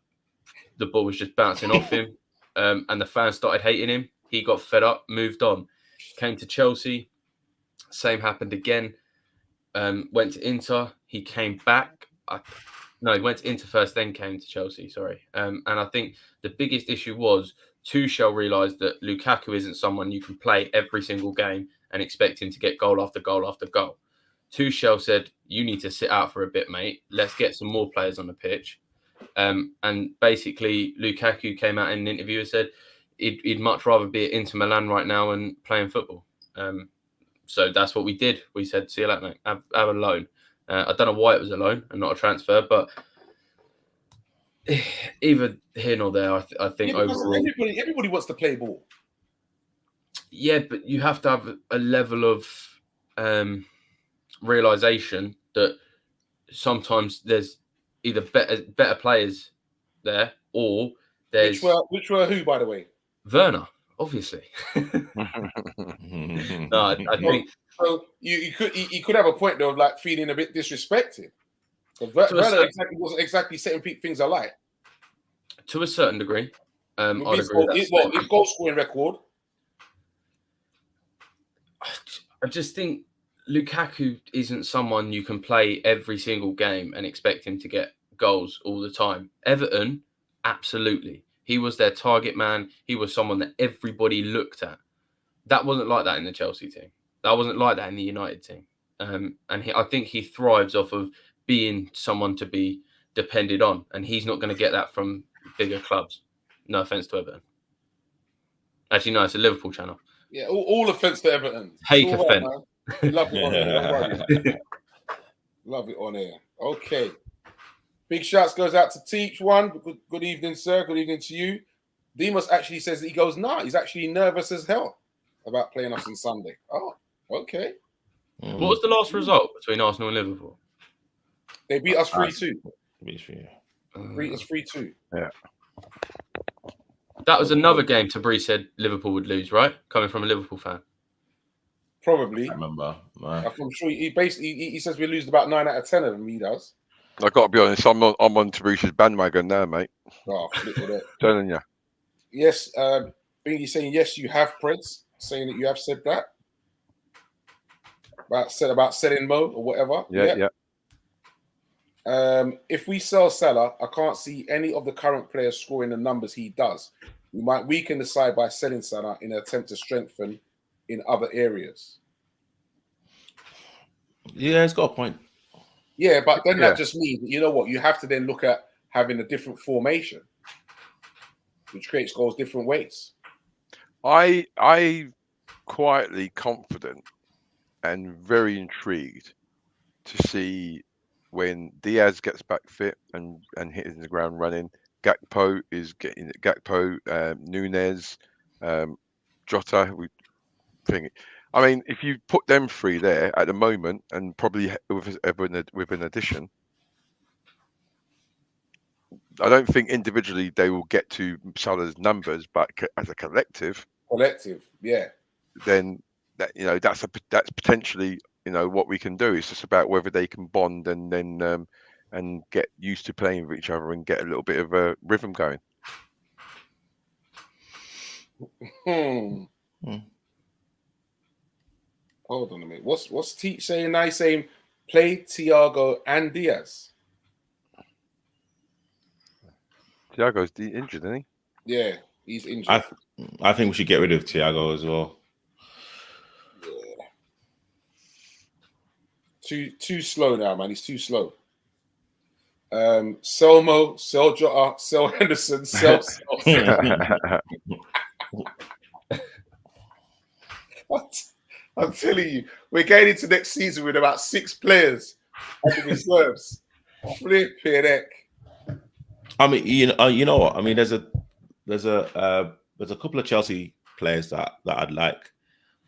The ball was just bouncing off him. And the fans started hating him. He got fed up, moved on. Came to Chelsea. Same happened again. Went to Inter. He came back. He went to Inter first, then came to Chelsea. Sorry. And I think the biggest issue was Tuchel realised that Lukaku isn't someone you can play every single game and expect him to get goal after goal after goal. Tuchel said, you need to sit out for a bit, mate. Let's get some more players on the pitch. And basically, Lukaku came out in an interview and said he'd much rather be at Inter Milan right now and playing football. So that's what we did. We said, see you later, mate. Have a loan. I don't know why it was a loan and not a transfer, but either here nor there, I think overall... Everybody wants to play ball. Yeah, but you have to have a level of realisation that sometimes there's either better players there, or there's... Which were who, by the way? Werner, obviously. No, I think... So you could have a point though of like feeling a bit disrespected. Werner wasn't exactly setting things alight. To a certain degree. I'd agree with his that. goal scoring record. I just think Lukaku isn't someone you can play every single game and expect him to get goals all the time. Everton, absolutely. He was their target man. He was someone that everybody looked at. That wasn't like that in the Chelsea team. That wasn't like that in the United team. I think he thrives off of being someone to be depended on, and he's not going to get that from bigger clubs. No offense to Everton. Actually, no, it's a Liverpool channel. Yeah, all offense to Everton. Take offense. We love it on air. Don't worry. Love it on air. Okay. Big shouts goes out to Teach One. Good evening, sir. Good evening to you. Demos actually says that he goes, nah, he's actually nervous as hell about playing us on Sunday. Oh, okay. What was the last result between Arsenal and Liverpool? They beat us 3-2. Beat us 3-2. Yeah. That was another game Tabri said Liverpool would lose, right? Coming from a Liverpool fan. Probably. I remember. I'm sure he says we lose about 9 out of 10 of them. He does. I got to be honest. I'm on Tarisha's bandwagon now, mate. Oh, flip with it. Telling you. Yes, Bingy's saying yes. You have Preds saying that you have said that about selling Mo or whatever. Yeah. If we sell Salah, I can't see any of the current players scoring the numbers he does. We might weaken the side by selling Salah in an attempt to strengthen in other areas. Yeah, it's got a point. Yeah, but then that just means, you know what, you have to then look at having a different formation, which creates goals different ways. I quietly confident and very intrigued to see when Diaz gets back fit and hitting the ground running. Gakpo, Nunez, Jota. I mean, if you put them three there at the moment, and probably with an addition, I don't think individually they will get to Salah's numbers, but as a collective, yeah. Then that's potentially what we can do. It's just about whether they can bond and then and get used to playing with each other and get a little bit of a rhythm going. Hold on a minute. What's Teach saying? I saying play Thiago and Diaz. Thiago's injured, isn't he? Yeah, he's injured. I think we should get rid of Thiago as well. Yeah. Too slow now, man. He's too slow. Sell Mo, sell Jota, sell Henderson, sell. What? I'm telling you, we're getting into next season with about 6 players as reserves. Flipping heck. I mean, you know what? I mean, there's a couple of Chelsea players that I'd like.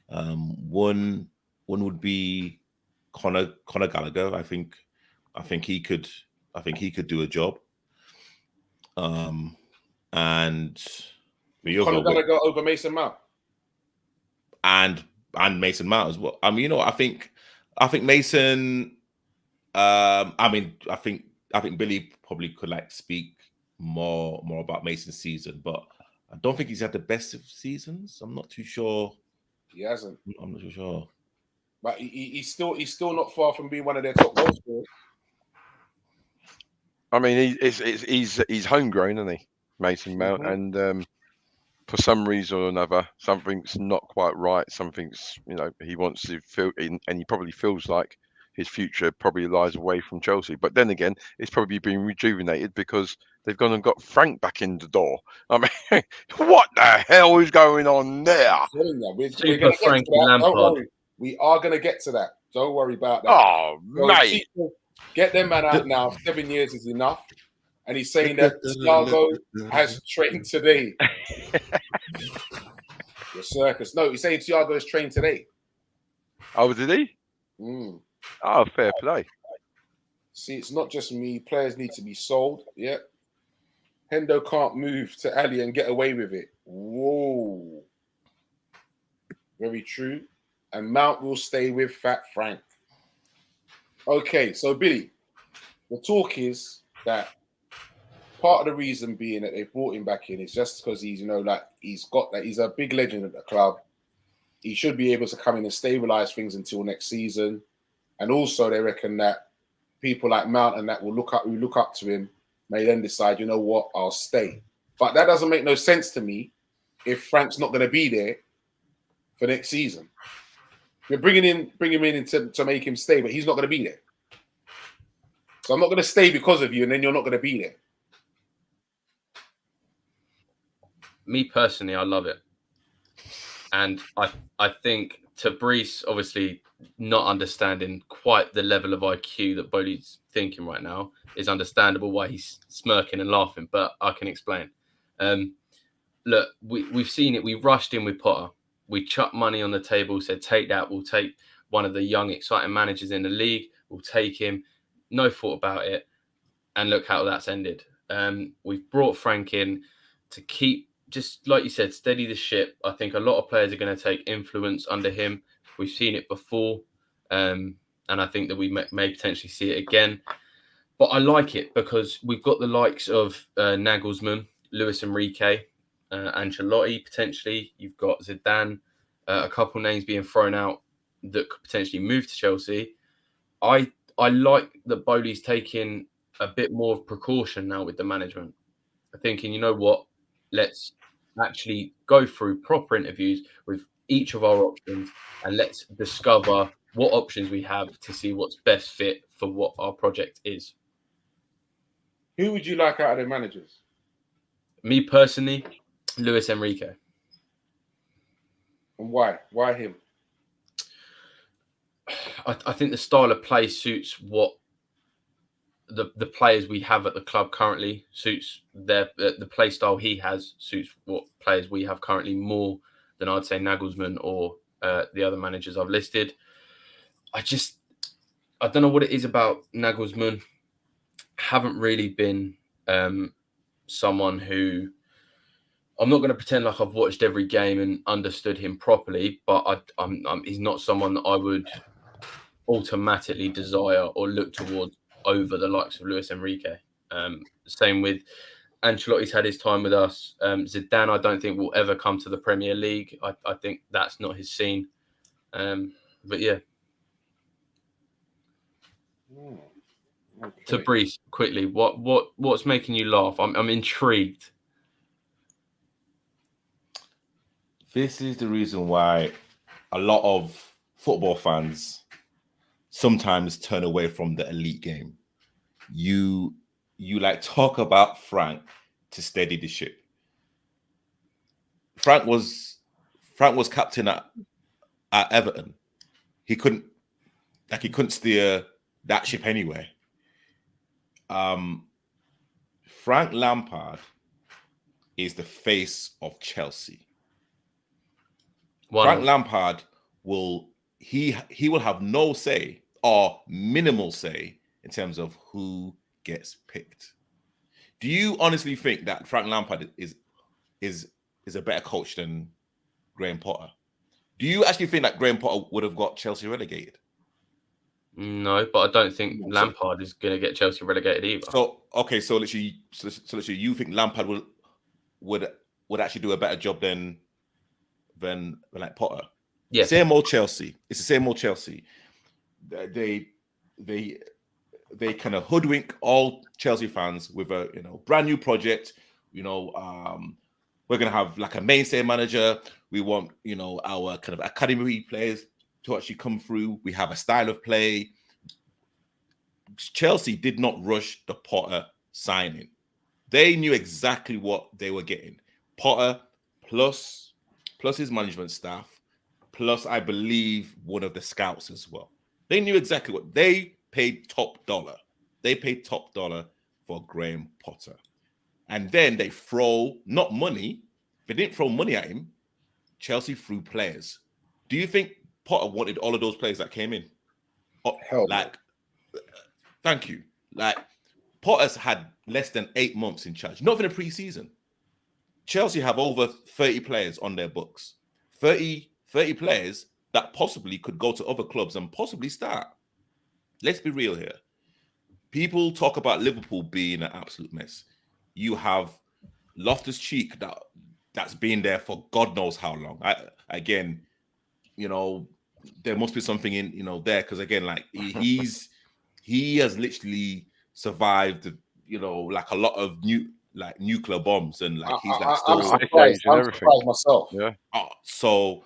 One would be Conor Gallagher. I think he could do a job. And Conor Gallagher over Mason Mount. And Mason Mount as well. I mean, I think Mason. I think Billy probably could speak more about Mason's season, but I don't think he's had the best of seasons. I'm not too sure. He hasn't. I'm not too sure. But he's still not far from being one of their top goal scorers. I mean, he's homegrown, isn't he, Mason Mount? Mm-hmm. And for some reason or another, something's not quite right. Something's, he wants to feel, and he probably feels like his future probably lies away from Chelsea. But then again, it's probably been rejuvenated because they've gone and got Frank back in the door. I mean, what the hell is going on there? We're going to get to that. Don't worry. We are going to get to that. Don't worry about that. Oh, mate. Get them man out now. 7 years is enough. And he's saying that Thiago has trained today. The circus. No, he's saying Thiago has trained today. Oh, did he? Oh, fair play. See, it's not just me. Players need to be sold. Yeah. Hendo can't move to Ali and get away with it. Whoa. Very true. And Mount will stay with Fat Frank. Okay, so Billy, the talk is that part of the reason being that they've brought him back in is just because he's, he's a big legend at the club. He should be able to come in and stabilize things until next season. And also they reckon that people like Mount and that who look up to him may then decide, you know what, I'll stay. But that doesn't make no sense to me if Frank's not going to be there for next season. We're bringing him in to make him stay, but he's not going to be there. So I'm not going to stay because of you, and then you're not going to be there. Me personally, I love it. And I think to Brees, obviously not understanding quite the level of IQ that Bowley's thinking right now is understandable why he's smirking and laughing, but I can explain. Look, we've seen it. We rushed in with Potter. We chucked money on the table, said, take that. We'll take one of the young, exciting managers in the league. We'll take him. No thought about it. And look how that's ended. We've brought Frank in to keep, just like you said, steady the ship. I think a lot of players are going to take influence under him. We've seen it before. And I think that we may potentially see it again. But I like it because we've got the likes of Nagelsmann, Luis Enrique, Ancelotti potentially. You've got Zidane, a couple names being thrown out that could potentially move to Chelsea. I like that Bowley's taking a bit more of precaution now with the management. Thinking, you know what, let's actually go through proper interviews with each of our options and let's discover what options we have to see what's best fit for what our project is. Who would you like out of the managers? Me personally, Luis Enrique. And why? Why him? I think the style of play suits what the players we have at the club currently, suits the play style he has, suits what players we have currently more than I'd say Nagelsmann or the other managers I've listed. I don't know what it is about Nagelsmann. Haven't really been someone who, I'm not going to pretend like I've watched every game and understood him properly, but he's not someone that I would automatically desire or look towards over the likes of Luis Enrique. Same with Ancelotti's had his time with us. Zidane, I don't think will ever come to the Premier League. I think that's not his scene. But yeah. Okay. To Brees, quickly, what's making you laugh? I'm intrigued. This is the reason why a lot of football fans sometimes turn away from the elite game. You like talk about Frank to steady the ship. Frank was captain at Everton. He couldn't steer that ship anyway. Frank Lampard is the face of Chelsea. Frank Lampard will have no say or minimal say in terms of who gets picked. Do you honestly think that Frank Lampard is a better coach than Graham Potter? Do you actually think that Graham Potter would have got Chelsea relegated? No, but I don't think Lampard is going to get Chelsea relegated either. So literally, you think Lampard would actually do a better job than like Potter? Yeah. Same old Chelsea. It's the same old Chelsea. They kind of hoodwink all Chelsea fans with a brand new project. We're gonna have like a mainstay manager. We want our kind of academy players to actually come through. We have a style of play. Chelsea did not rush the Potter signing. They knew exactly what they were getting. Potter plus his management staff, plus I believe one of the scouts as well. They knew exactly what they paid top dollar. They paid top dollar for Graham Potter. And then they throw not money. They didn't throw money at him. Chelsea threw players. Do you think Potter wanted all of those players that came in? Thank you. Like, Potter's had less than 8 months in charge, not even a pre-season. Chelsea have over 30 players on their books. 30 players that possibly could go to other clubs and possibly start. Let's be real here. People talk about Liverpool being an absolute mess. You have Loftus-Cheek that's been there for God knows how long. There must be something in there because again, like he has literally survived, like a lot of nuclear bombs and like he's like still. I'm surprised myself. Yeah. So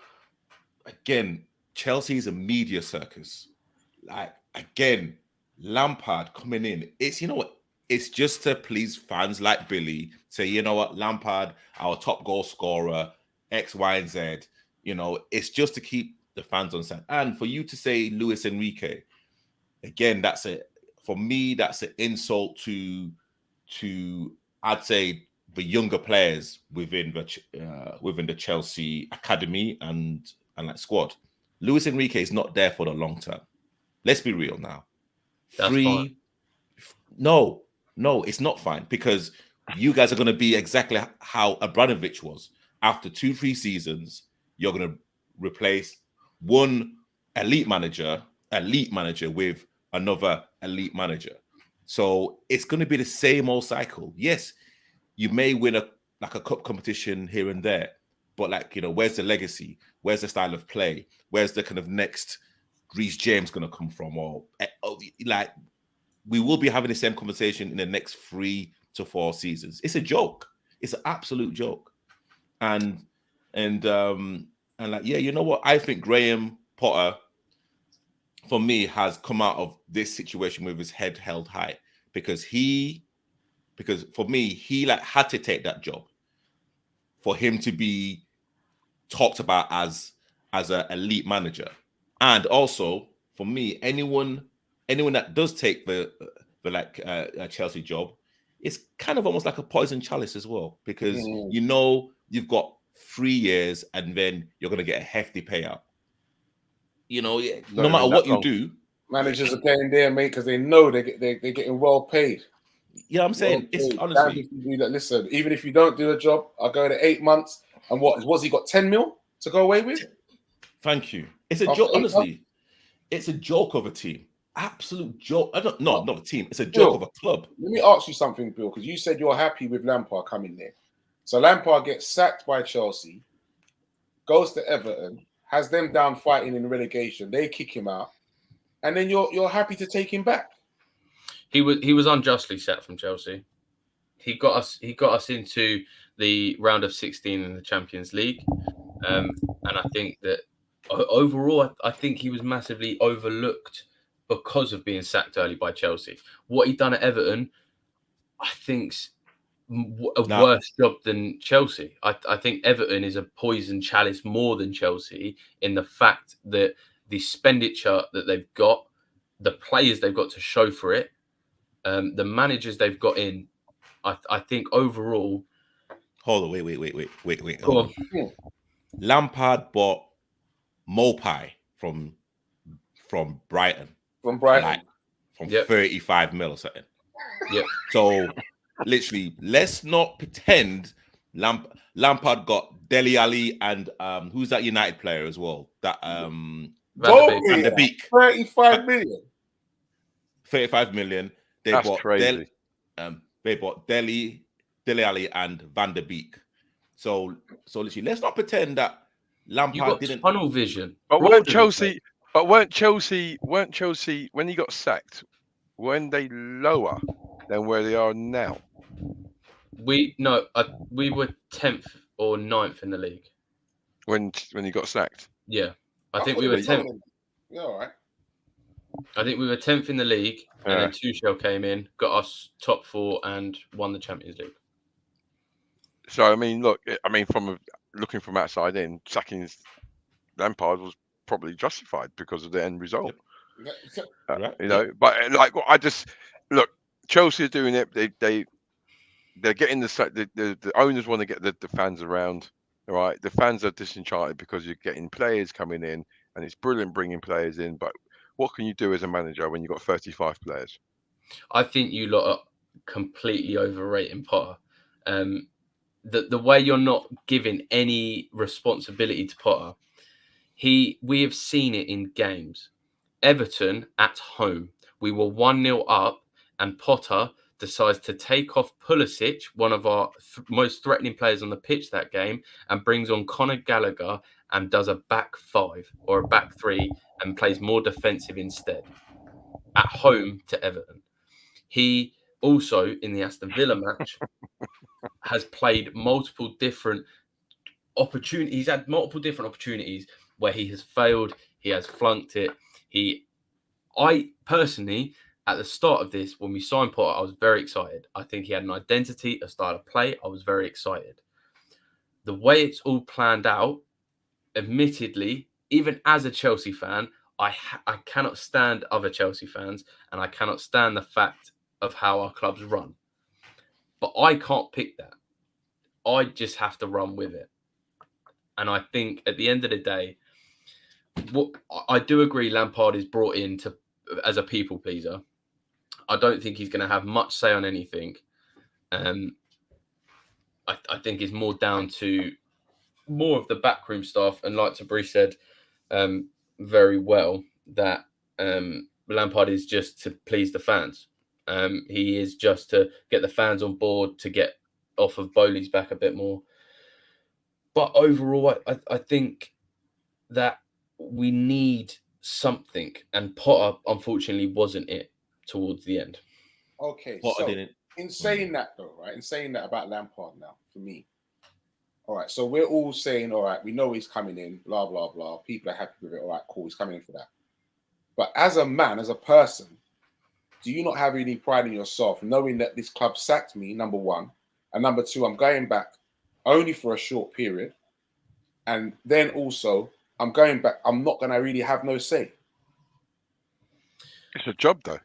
again, Chelsea is a media circus. Like again, Lampard coming in. It's just to please fans like Billy. Say, you know what, Lampard, our top goal scorer, X, Y, and Z. It's just to keep the fans on side. And for you to say Luis Enrique, again, for me, that's an insult to I'd say the younger players within the Chelsea academy and like squad. Luis Enrique is not there for the long term. Let's be real now. That's fine. No, it's not fine, because you guys are going to be exactly how Abramovich was. After 2-3 seasons, you're going to replace one elite manager with another elite manager. So it's going to be the same old cycle. Yes, you may win a cup competition here and there, but where's the legacy? Where's the style of play? Where's the kind of next Reece James going to come from? Or we will be having the same conversation in the next 3 to 4 seasons. It's a joke. It's an absolute joke. And you know what? I think Graham Potter, for me, has come out of this situation with his head held high, because for me, he had to take that job for him to be talked about as an elite manager. And also, for me, anyone that does take the Chelsea job, it's kind of almost like a poison chalice as well, because you've got 3 years and then you're going to get a hefty payout. No matter what you do, managers are going there, mate, because they know they're getting well paid. Yeah, I'm saying it's honestly. If you do that, listen, even if you don't do a job, I'll go to 8 months, and what's he got 10 mil to go away with? Thank you. It's a joke, honestly. It's a joke of a team. Absolute joke. Not a team. It's a joke of a club. Let me ask you something, Bill, because you said you're happy with Lampard coming there. So Lampard gets sacked by Chelsea, goes to Everton, has them down fighting in relegation. They kick him out, and then you're happy to take him back. He was unjustly sacked from Chelsea. He got us into the round of 16 in the Champions League, and I think that overall, I think he was massively overlooked because of being sacked early by Chelsea. What he done at Everton, I think's worse job than Chelsea. I think Everton is a poison chalice more than Chelsea, in the fact that the expenditure that they've got, the players they've got to show for it, the managers they've got in. I think overall. Hold on, wait. Hold on. Lampard bought Mopai from Brighton. From Brighton. From 35 mil or something. Yep. So literally, let's not pretend Lampard got Dele Alli and who's that United player as well? That Van der Beek. 35 million. 35 million. That's crazy. They bought Dele Alli and Van der Beek. So literally, let's not pretend that Lampard didn't tunnel vision. But weren't Chelsea when he got sacked, weren't they lower than where they are now? We were 10th or 9th in the league when he got sacked. Yeah, I think we were 10th. Yeah, all right. I think we were 10th in the league, and then Tuchel came in, got us top 4, and won the Champions League. So I mean, from looking from outside in, sacking Lampard was probably justified because of the end result. But look, Chelsea are doing it. They're getting the owners want to get the fans around. All right, the fans are disenchanted because you're getting players coming in, and it's brilliant bringing players in. But what can you do as a manager when you've got 35 players? I think you lot are completely overrating Potter. The way you're not giving any responsibility to Potter. We have seen it in games. Everton at home, we were 1-0 up, and Potter decides to take off Pulisic, one of our most threatening players on the pitch that game, and brings on Conor Gallagher and does a back 5 or a back 3 and plays more defensive instead. At home to Everton. He also, in the Aston Villa match, has played multiple different opportunities. He's had multiple different opportunities where he has failed, he has flunked it. I personally, at the start of this, when we signed Potter, I was very excited. I think he had an identity, a style of play. I was very excited. The way it's all planned out, admittedly, even as a Chelsea fan, I cannot stand other Chelsea fans, and I cannot stand the fact of how our clubs run. But I can't pick that. I just have to run with it. And I think at the end of the day, I do agree Lampard is brought in as a people pleaser. I don't think he's going to have much say on anything. I think it's more down to more of the backroom stuff. And like Tabri said very well, that Lampard is just to please the fans. He is just to get the fans on board, to get off of Bowley's back a bit more. But overall, I think that we need something, and Potter unfortunately wasn't it towards the end. Okay, Potter so didn't. in saying that though, right? In saying that about Lampard now, for me, all right. So we're all saying, all right, we know he's coming in, blah blah blah. People are happy with it. All right, cool, he's coming in for that. But as a man, as a person, do you not have any pride in yourself knowing that this club sacked me? Number one, and number two, I'm going back only for a short period, and then also I'm going back. I'm not going to really have no say. It's a job, though.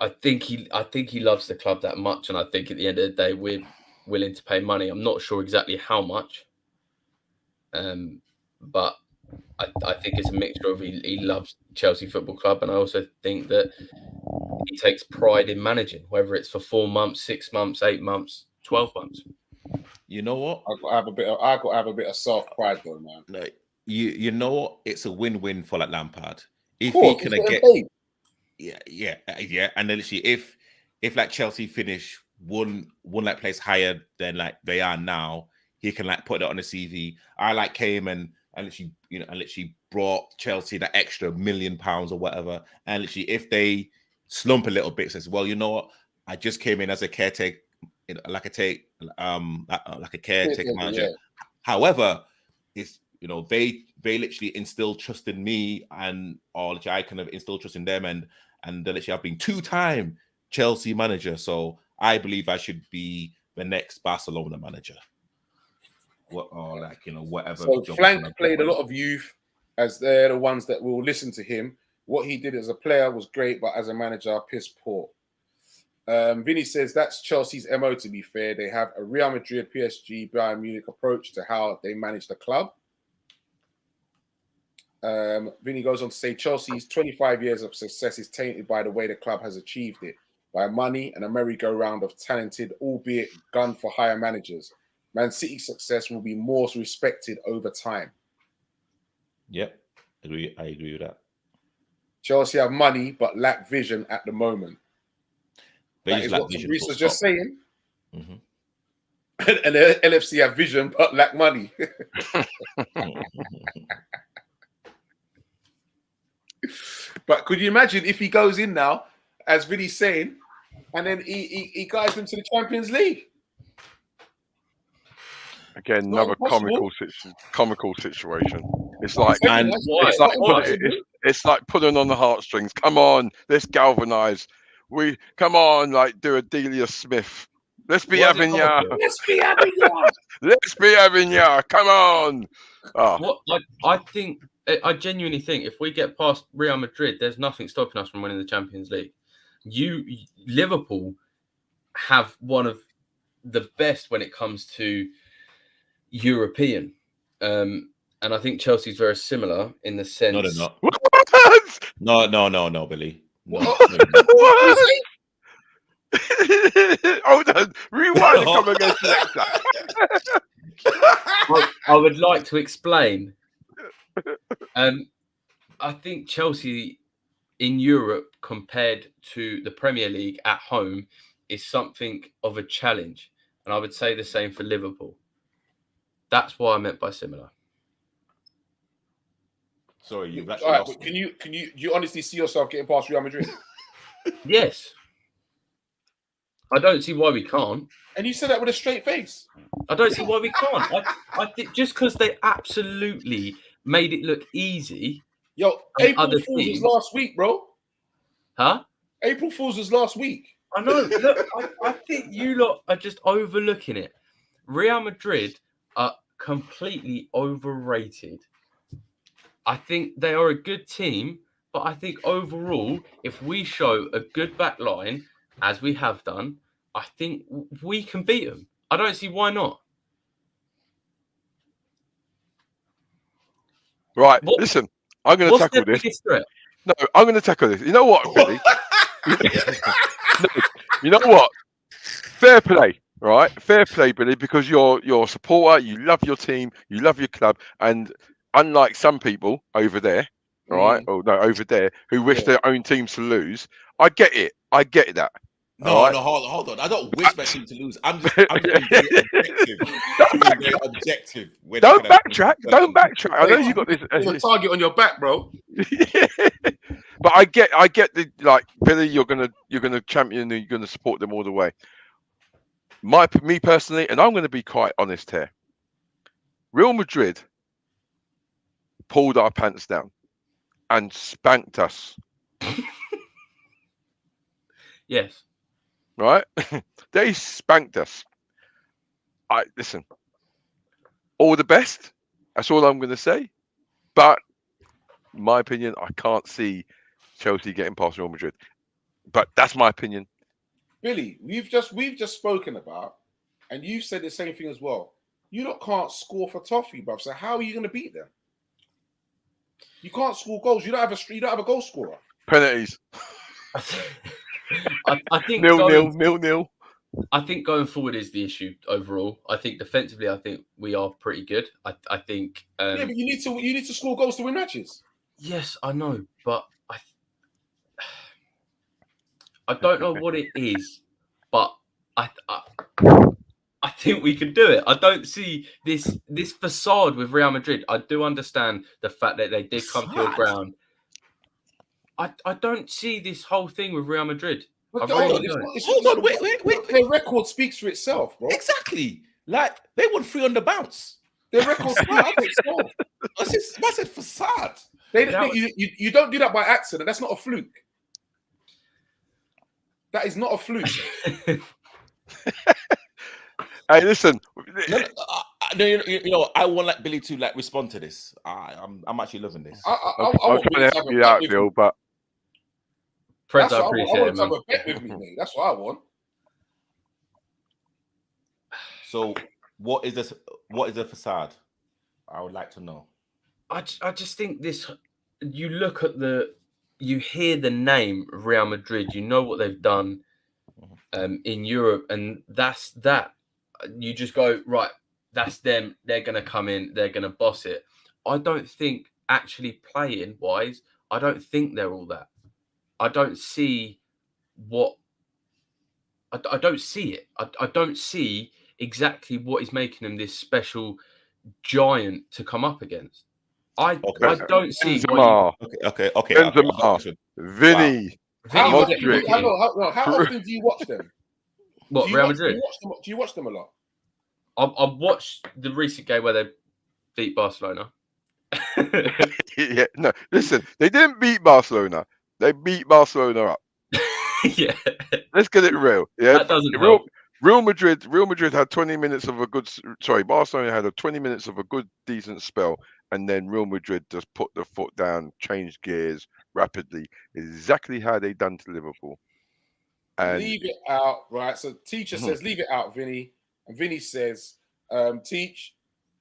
I think he loves the club that much, and I think at the end of the day, we're willing to pay money. I'm not sure exactly how much, but I think it's a mixture of he loves Chelsea Football Club, and I also think that he takes pride in managing, whether it's for 4 months, 6 months, 8 months, 12 months. You know what? I got to have a bit of self pride though, man. Like you know what? It's a win-win for like Lampard. If Cool, he can get, paid. yeah, and then literally, if like Chelsea finish one like place higher than like they are now, he can like put it on the CV. I like came and literally brought Chelsea that extra £1 million or whatever, and literally if they slump a little bit, says, well, you know what? I just came in as a caretaker, like a caretaker manager. Yeah. However, it's they literally instilled trust in me, or I kind of instilled trust in them, and literally I've been 2-time Chelsea manager, so I believe I should be the next Barcelona manager. Whatever. So Flank played a lot of youth, as they're the ones that will listen to him. What he did as a player was great, but as a manager, piss poor. Vinny says that's Chelsea's MO, to be fair. They have a Real Madrid, PSG, Bayern Munich approach to how they manage the club. Vinny goes on to say Chelsea's 25 years of success is tainted by the way the club has achieved it, by money and a merry-go-round of talented, albeit gun-for-hire managers. Man City's success will be more respected over time. Yep, I agree with that. Chelsea have money but lack vision at the moment. That is what Reese was just saying. Mm-hmm. And the LFC have vision but lack money. But could you imagine if he goes in now, as Vinny's saying, and then he guides them to the Champions League? Again, another comical situation. It's like it's like pulling on the heartstrings. Come on, let's galvanise. Come on, like do a Delia Smith. Let's be having ya. Let's be having ya. Let's be having ya. Come on. Oh. I genuinely think if we get past Real Madrid, there's nothing stopping us from winning the Champions League. Liverpool have one of the best when it comes to European. And I think Chelsea's very similar in the sense. No, they're not. No, Billy. No. What? Hold on. Rewind and come against that. I would like to explain. I think Chelsea in Europe compared to the Premier League at home is something of a challenge. And I would say the same for Liverpool. That's what I meant by similar. Sorry, you've actually lost. Can you honestly see yourself getting past Real Madrid? Yes. I don't see why we can't. And you said that with a straight face. I don't see why we can't. I think just because they absolutely made it look easy. Yo, April Fool's was last week, bro. Huh? April Fool's was last week. I know. Look, I think you lot are just overlooking it. Real Madrid are completely overrated. I think they are a good team, but I think overall, if we show a good back line, as we have done, I think we can beat them. I don't see why not. Right, listen, I'm going to tackle this. Biggest threat? No, I'm going to tackle this. You know what, Billy? No, you know what? Fair play, right? Fair play, Billy, because you're a supporter. You love your team. You love your club. And unlike some people over there, right? Oh no, over there who wish their own teams to lose. I get it. I get that. No, right? no, hold on. I don't wish my team to lose. I'm just being very objective. Don't backtrack. Don't backtrack. I know you got this. There's a target on your back, bro. But I get the like, Billy. You're gonna champion. You're gonna support them all the way. Me personally, and I'm going to be quite honest here. Real Madrid pulled our pants down and spanked us. Yes. Right? They spanked us. Listen. All the best. That's all I'm going to say. But in my opinion, I can't see Chelsea getting past Real Madrid. But that's my opinion. Billy, we've just spoken about, and you said the same thing as well. You lot can't score for toffee, bruv. So how are you going to beat them? You can't score goals. You don't have a goal scorer. Penalties. I think nil. I think going forward is the issue overall. I think defensively, I think we are pretty good. I think. Yeah, but you need to score goals to win matches. Yes, I know, but I don't know what it is, but I think we can do it. I don't see this facade with Real Madrid. I do understand the fact that they did come to your ground. I don't see this whole thing with Real Madrid. Hold on, wait. Their record speaks for itself, bro. Exactly. Like, they won 3 on the bounce. Their record speaks for itself. That's a facade. You don't do that by accident. That's not a fluke. That is not a fluke. Hey, listen. No, you know, I want like Billy to like respond to this. I'm actually loving this. I'm trying to help you out, Bill, but Friends, I appreciate it, I want to man. have a bet with me, mate. That's what I want. So, what is this? What is a facade? I would like to know. I just think this. You look at you hear the name Real Madrid. You know what they've done in Europe, and that's that. You just go, right, that's them. They're going to come in. They're going to boss it. I don't think actually playing wise, I don't think they're all that. I don't see what. I don't see it. I don't see exactly what is making them this special giant to come up against. I don't see. Benzema. Okay. Benzema. Vinny. How often do you watch them? What, Real Madrid? Do you watch them a lot? I've watched the recent game where they beat Barcelona. Yeah, no, listen, they didn't beat Barcelona. They beat Barcelona up. Yeah. Let's get it real. Yeah. That doesn't help. Real Madrid had 20 minutes of a good. Sorry, Barcelona had 20 minutes of a good, decent spell, and then Real Madrid just put the foot down, changed gears rapidly, exactly how they done to Liverpool. And leave it out, right? So teacher says, leave it out, Vinny. And Vinny says, teach,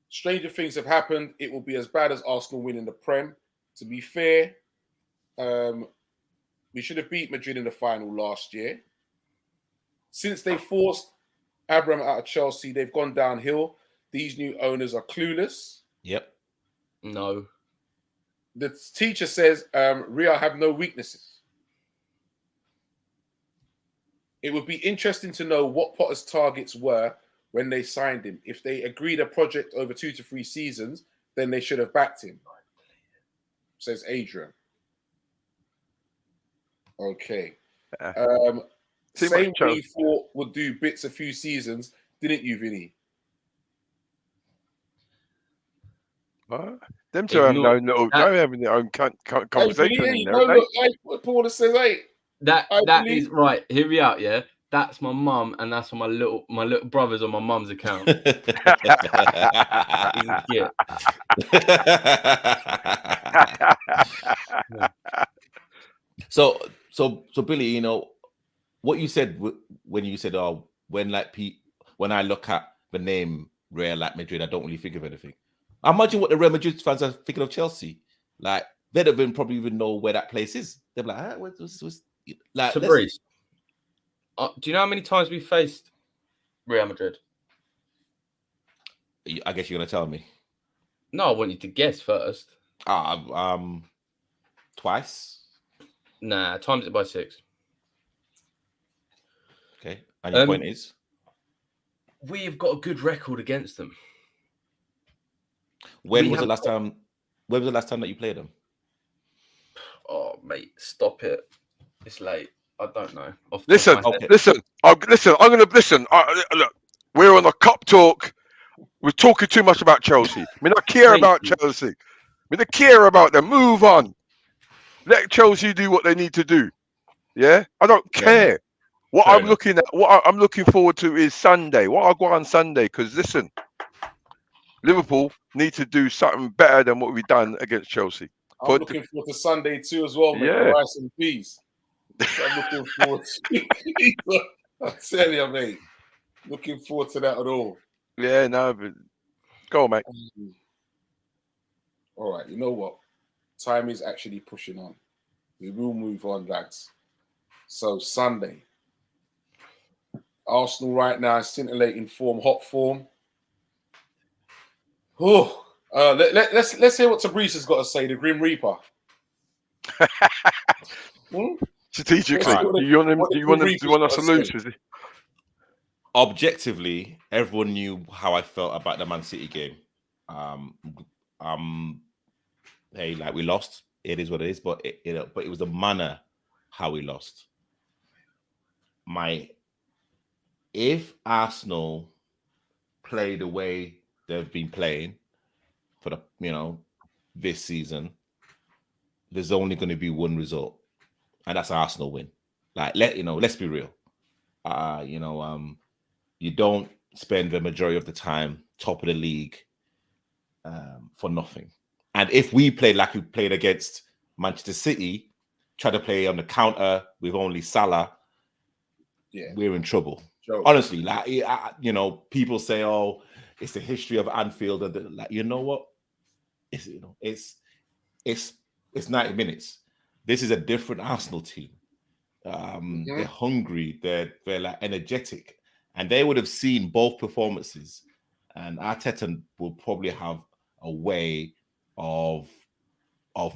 stranger things have happened. It will be as bad as Arsenal winning the Prem. To be fair, we should have beat Madrid in the final last year. Since they forced Abraham out of Chelsea, they've gone downhill. These new owners are clueless. Yep. No. The teacher says, Real have no weaknesses. It would be interesting to know what Potter's targets were when they signed him. If they agreed a project over 2 to 3 seasons, then they should have backed him, says Adrian. Okay. Same way you thought would do bits a few seasons, didn't you, Vinny? Them two have having their own conversation. What Paula says, hey. That is right. Hear me out, yeah. That's my mum, and that's on my little brother's on my mum's account. He's a So Billy, you know what you said when you said, "Oh, when when I look at the name Real Madrid, I don't really think of anything." I imagine what the Real Madrid fans are thinking of Chelsea. Like they don't even probably even know where that place is. They're like, what's like? Breeze. Do you know how many times we faced Real Madrid? I guess you're gonna tell me. No, I want you to guess first. Twice. Nah, times it by 6. Okay, and your point is, we have got a good record against them. When was the last time that you played them? Oh, mate, stop it! It's late. I don't know. Listen. I'm gonna listen. Look, we're on a cup talk. We're talking too much about Chelsea. I mean, I care about Chelsea. I mean, I care about them. Move on. Let Chelsea do what they need to do. Yeah, I don't care. What I'm looking forward to is Sunday. What I'll go on Sunday, because listen, Liverpool need to do something better than what we've done against Chelsea. I'm looking forward to Sunday too as well, mate. Yeah. Rice and peas. I'm looking forward to I tell you, mate. Looking forward to that at all. Yeah, no, but go on, mate. All right, you know what? Time is actually pushing on. We will move on, lads. So Sunday, Arsenal right now is scintillating form, hot form. Oh, let's hear what Tabriz has got to say. The Grim Reaper. Strategically, do you want us to lose? Objectively, everyone knew how I felt about the Man City game. Hey, like we lost. It is what it is, but it was the manner how we lost. If Arsenal play the way they've been playing for this season, there's only going to be one result, and that's Arsenal win. Like let's be real. You don't spend the majority of the time top of the league for nothing. And if we play like we played against Manchester City, try to play on the counter with only Salah, we're in trouble. Honestly, like people say, "Oh, it's the history of Anfield," and like, you know what? It's 90 minutes. This is a different Arsenal team. They're hungry. They're like energetic, and they would have seen both performances. And Arteta will probably have a way of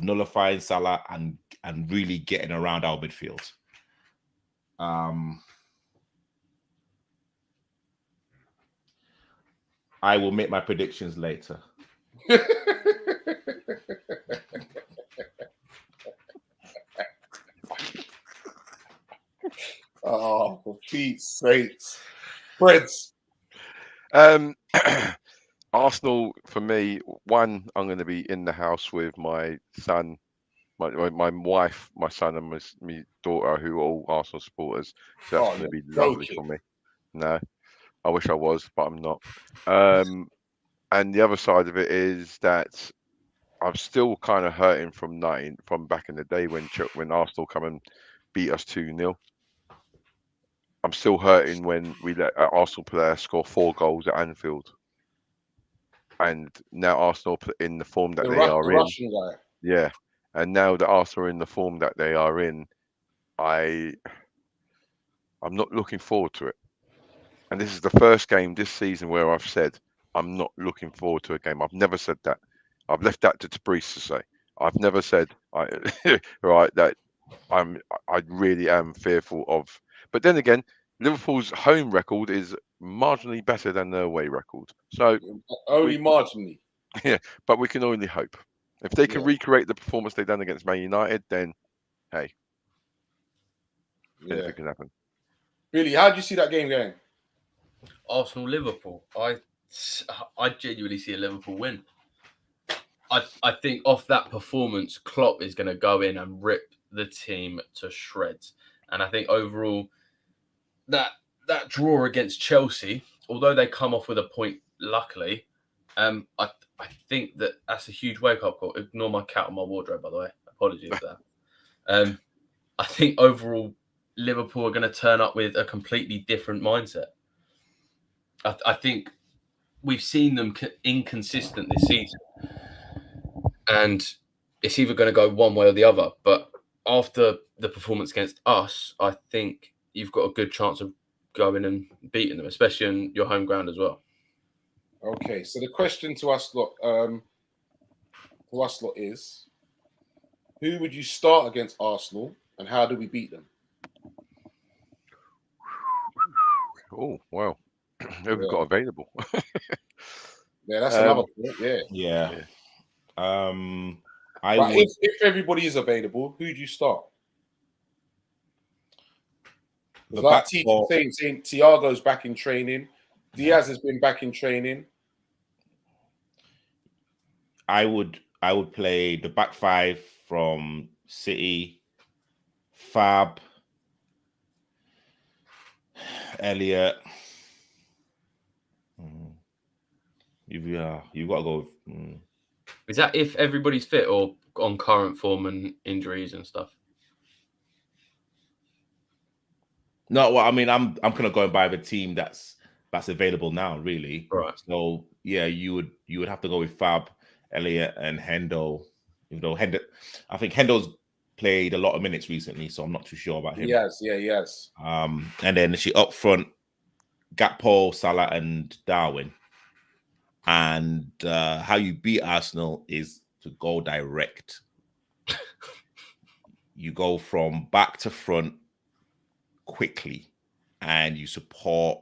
nullifying Salah and really getting around our midfield. I will make my predictions later. Oh, for Pete's sakes. Friends. Arsenal, for me, one, I'm going to be in the house with my son, my wife, my son, and my daughter, who are all Arsenal supporters. So that's going to be lovely for me. No, I wish I was, but I'm not. And the other side of it is that I'm still kind of hurting from back in the day when Arsenal come and beat us 2-0. I'm still hurting when we let an Arsenal player score 4 goals at Anfield. And now Arsenal in the form that they are in. Russian guy. Yeah. And now that Arsenal are in the form that they are in, I'm not looking forward to it. And this is the first game this season where I've said I'm not looking forward to a game. I've never said that. I've left that to Tabriz to say. I've never said that I really am fearful of. But then again, Liverpool's home record is marginally better than their away record. So only marginally. Yeah, but we can only hope. If they can recreate the performance they've done against Man United, then hey, anything can happen. Billy, how did you see that game going? Arsenal Liverpool. I genuinely see a Liverpool win. I think off that performance, Klopp is going to go in and rip the team to shreds. And I think overall, that draw against Chelsea, although they come off with a point, luckily, I I think that's a huge wake-up call. Ignore my cat on my wardrobe, by the way. Apologies for that. I think overall, Liverpool are going to turn up with a completely different mindset. I think we've seen them inconsistent this season, and it's either going to go one way or the other. But after the performance against us, I think you've got a good chance of going and beating them, especially on your home ground as well. Okay, so the question to us lot is, who would you start against Arsenal, and how do we beat them? Oh, wow. Who we've got available? Yeah, that's another point. Yeah. If everybody is available, who do you start? Like saying Thiago's back in training, Diaz has been back in training. I would play the back five from City, Fab, Elliot. You've got to go. Is that if everybody's fit or on current form and injuries and stuff? No, well, I mean, I'm kind of going by the team that's available now, really. Right. So yeah, you would have to go with Fab, Elliot, and Hendo. Even though I think Hendo's played a lot of minutes recently, so I'm not too sure about him. He has. And then she up front, Gakpo, Salah, and Darwin. And how you beat Arsenal is to go direct. You go from back to front quickly, and you support.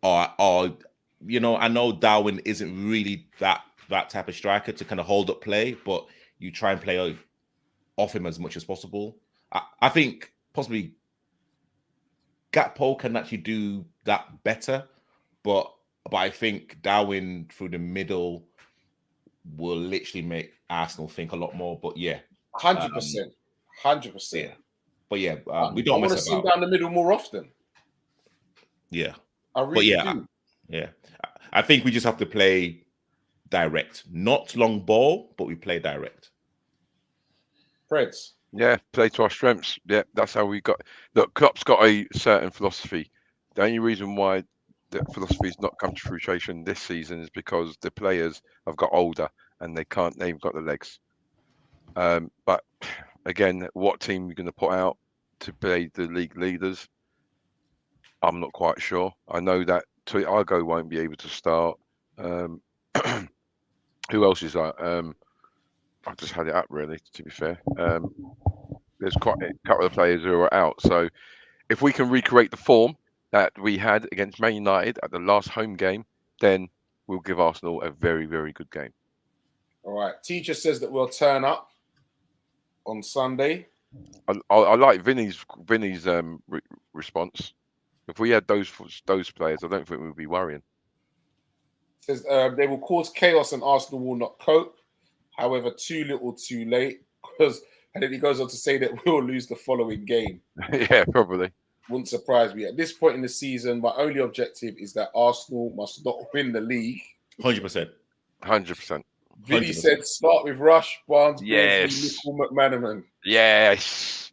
Or I know Darwin isn't really that type of striker to kind of hold up play, but you try and play off him as much as possible. I think possibly Gakpo can actually do that better, but I think Darwin through the middle will literally make Arsenal think a lot more. But yeah, 100%. Yeah. But yeah, we I don't want to mess see him about. down the middle more often. Yeah, I really do. I think we just have to play direct, not long ball, but we play direct. Preds. Yeah, play to our strengths. Yeah, that's how we got. Look, Klopp's got a certain philosophy. The only reason why the philosophy's not come to fruition this season is because the players have got older and they've got the legs. But again, what team you're going to put out to play the league leaders? I'm not quite sure. I know that Thiago won't be able to start. Who else is that? I've just had it up, really, to be fair. There's quite a couple of players who are out. So if we can recreate the form that we had against Man United at the last home game, then we'll give Arsenal a very, very good game. All right. Teacher says that we'll turn up on Sunday. I like Vinny's response. If we had those players, I don't think we'd be worrying. Says they will cause chaos and Arsenal will not cope. However, too little, too late. And then he goes on to say that we'll lose the following game. Yeah, probably. Wouldn't surprise me. At this point in the season, my only objective is that Arsenal must not win the league. 100%. 100%. Vinny said start with Rush, Barnes, yes, McManaman. Yes.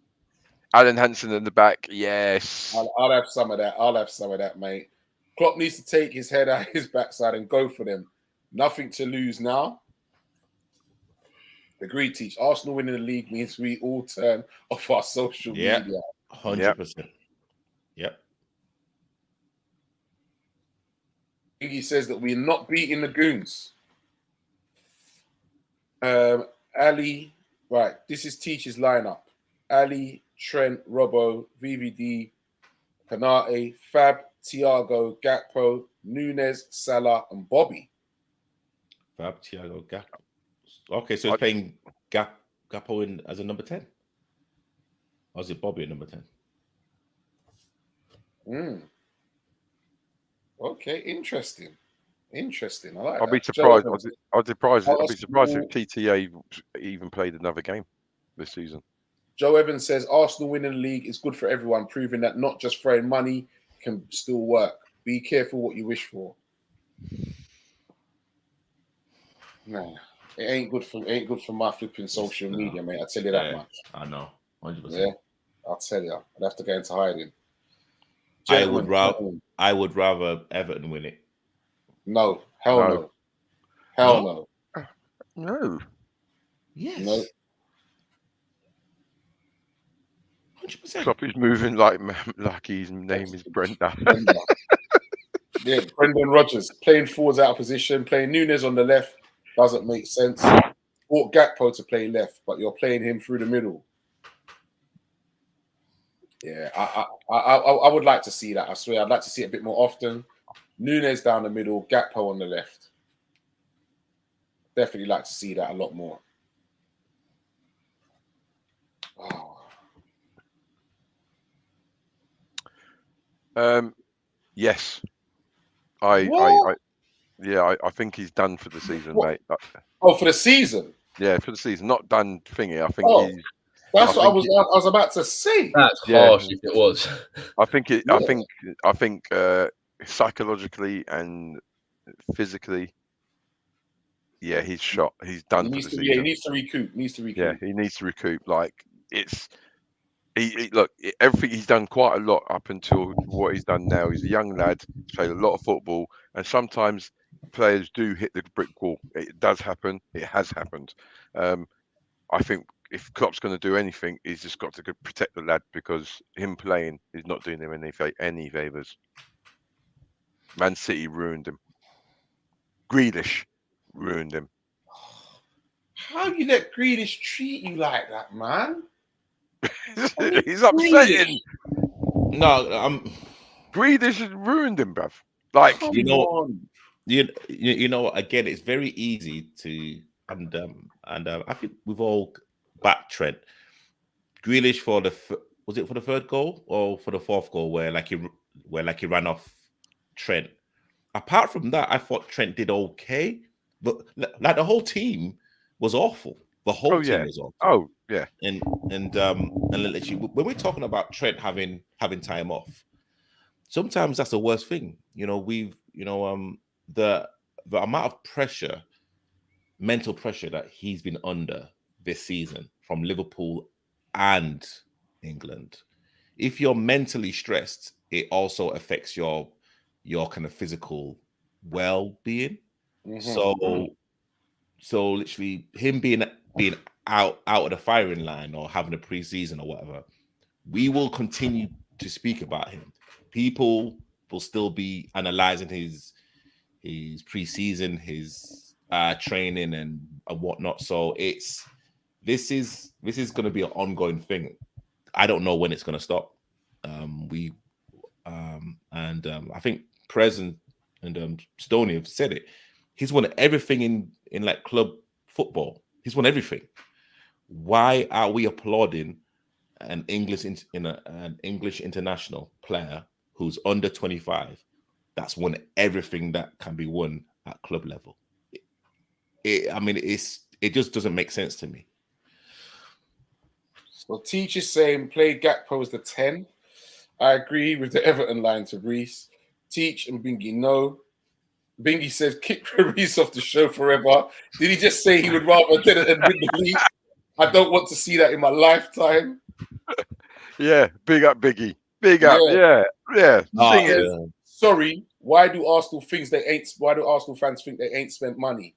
Alan Hansen in the back. Yes. I'll have some of that, mate. Klopp needs to take his head out of his backside and go for them. Nothing to lose now. Agreed, Teach. Arsenal winning the league means we all turn off our social media. 100%. Yep. He says that we're not beating the Goons. Ali, right. This is Teach's lineup. Ali, Trent, Robbo, VVD, Kanate, Fab, Thiago, Gakpo, Nunes, Salah, and Bobby. Fab, Thiago, Gakpo. Okay, so he's playing Gakpo in as a number 10. Or is it Bobby at number 10? Okay, interesting. I like that. I'll be surprised. I'd be surprised if TTA even played another game this season. Joe Evans says Arsenal winning the league is good for everyone, proving that not just throwing money can still work. Be careful what you wish for. Nah, it ain't good for my flipping social media, mate. I tell you that much. I know, 100%. Yeah, I'll tell you. I'd have to go into hiding. I would rather Everton win it. No, hell no. Hell no. No. Yes. No. 100%. Klopp is moving like his name is Brenda. Yeah, Brendan Rodgers playing forwards out of position, playing Nunes on the left doesn't make sense. Brought Gakpo to play left, but you're playing him through the middle. Yeah, I would like to see that. I swear, I'd like to see it a bit more often. Nunes down the middle, Gakpo on the left. Definitely like to see that a lot more. Wow. Yes. I think he's done for the season, mate. Oh, for the season? Yeah, for the season. Not done thingy. I think he's. That's what I was about to say. That's harsh if it was. I think psychologically and physically, yeah, he's shot. He's done for the season. Yeah, he needs to recoup. Yeah, he needs to recoup. Like look, everything he's done quite a lot up until what he's done now. He's a young lad, he's played a lot of football, and sometimes players do hit the brick wall. It does happen. It has happened. I think if Klopp's going to do anything, he's just got to protect the lad, because him playing is not doing him any favours. Man City ruined him. Grealish ruined him. How you let Grealish treat you like that, man? He's upsetting. No, Grealish has ruined him, bruv. Like, you know what? Again, it's very easy to and I think we've all backed Trent. Grealish for was it for the third goal or for the fourth goal where he ran off Trent. Apart from that, I thought Trent did okay, but like the whole team was awful. The whole team was awful. Oh yeah. And literally, when we're talking about Trent having time off, sometimes that's the worst thing. The amount of pressure, mental pressure that he's been under this season from Liverpool and England. If you're mentally stressed, it also affects your kind of physical well-being. Mm-hmm. So literally him being out of the firing line or having a pre-season or whatever, we will continue to speak about him. People will still be analyzing his pre-season, his training and whatnot. So this is going to be an ongoing thing. I don't know when it's going to stop. I think Prez and Stoney have said it. He's won everything in like club football. He's won everything. Why are we applauding an English international player who's under 25 that's won everything that can be won at club level? It just doesn't make sense to me. Well, Teach is saying play Gakpo as the 10. I agree with the Everton line to Reese. Teach and Bingy, no. Bingy says kick Reese off the show forever. Did he just say he would rather than win the league? I don't want to see that in my lifetime. Yeah, big up Biggie. Big up, yeah. Sorry, why do Arsenal fans think they ain't spent money?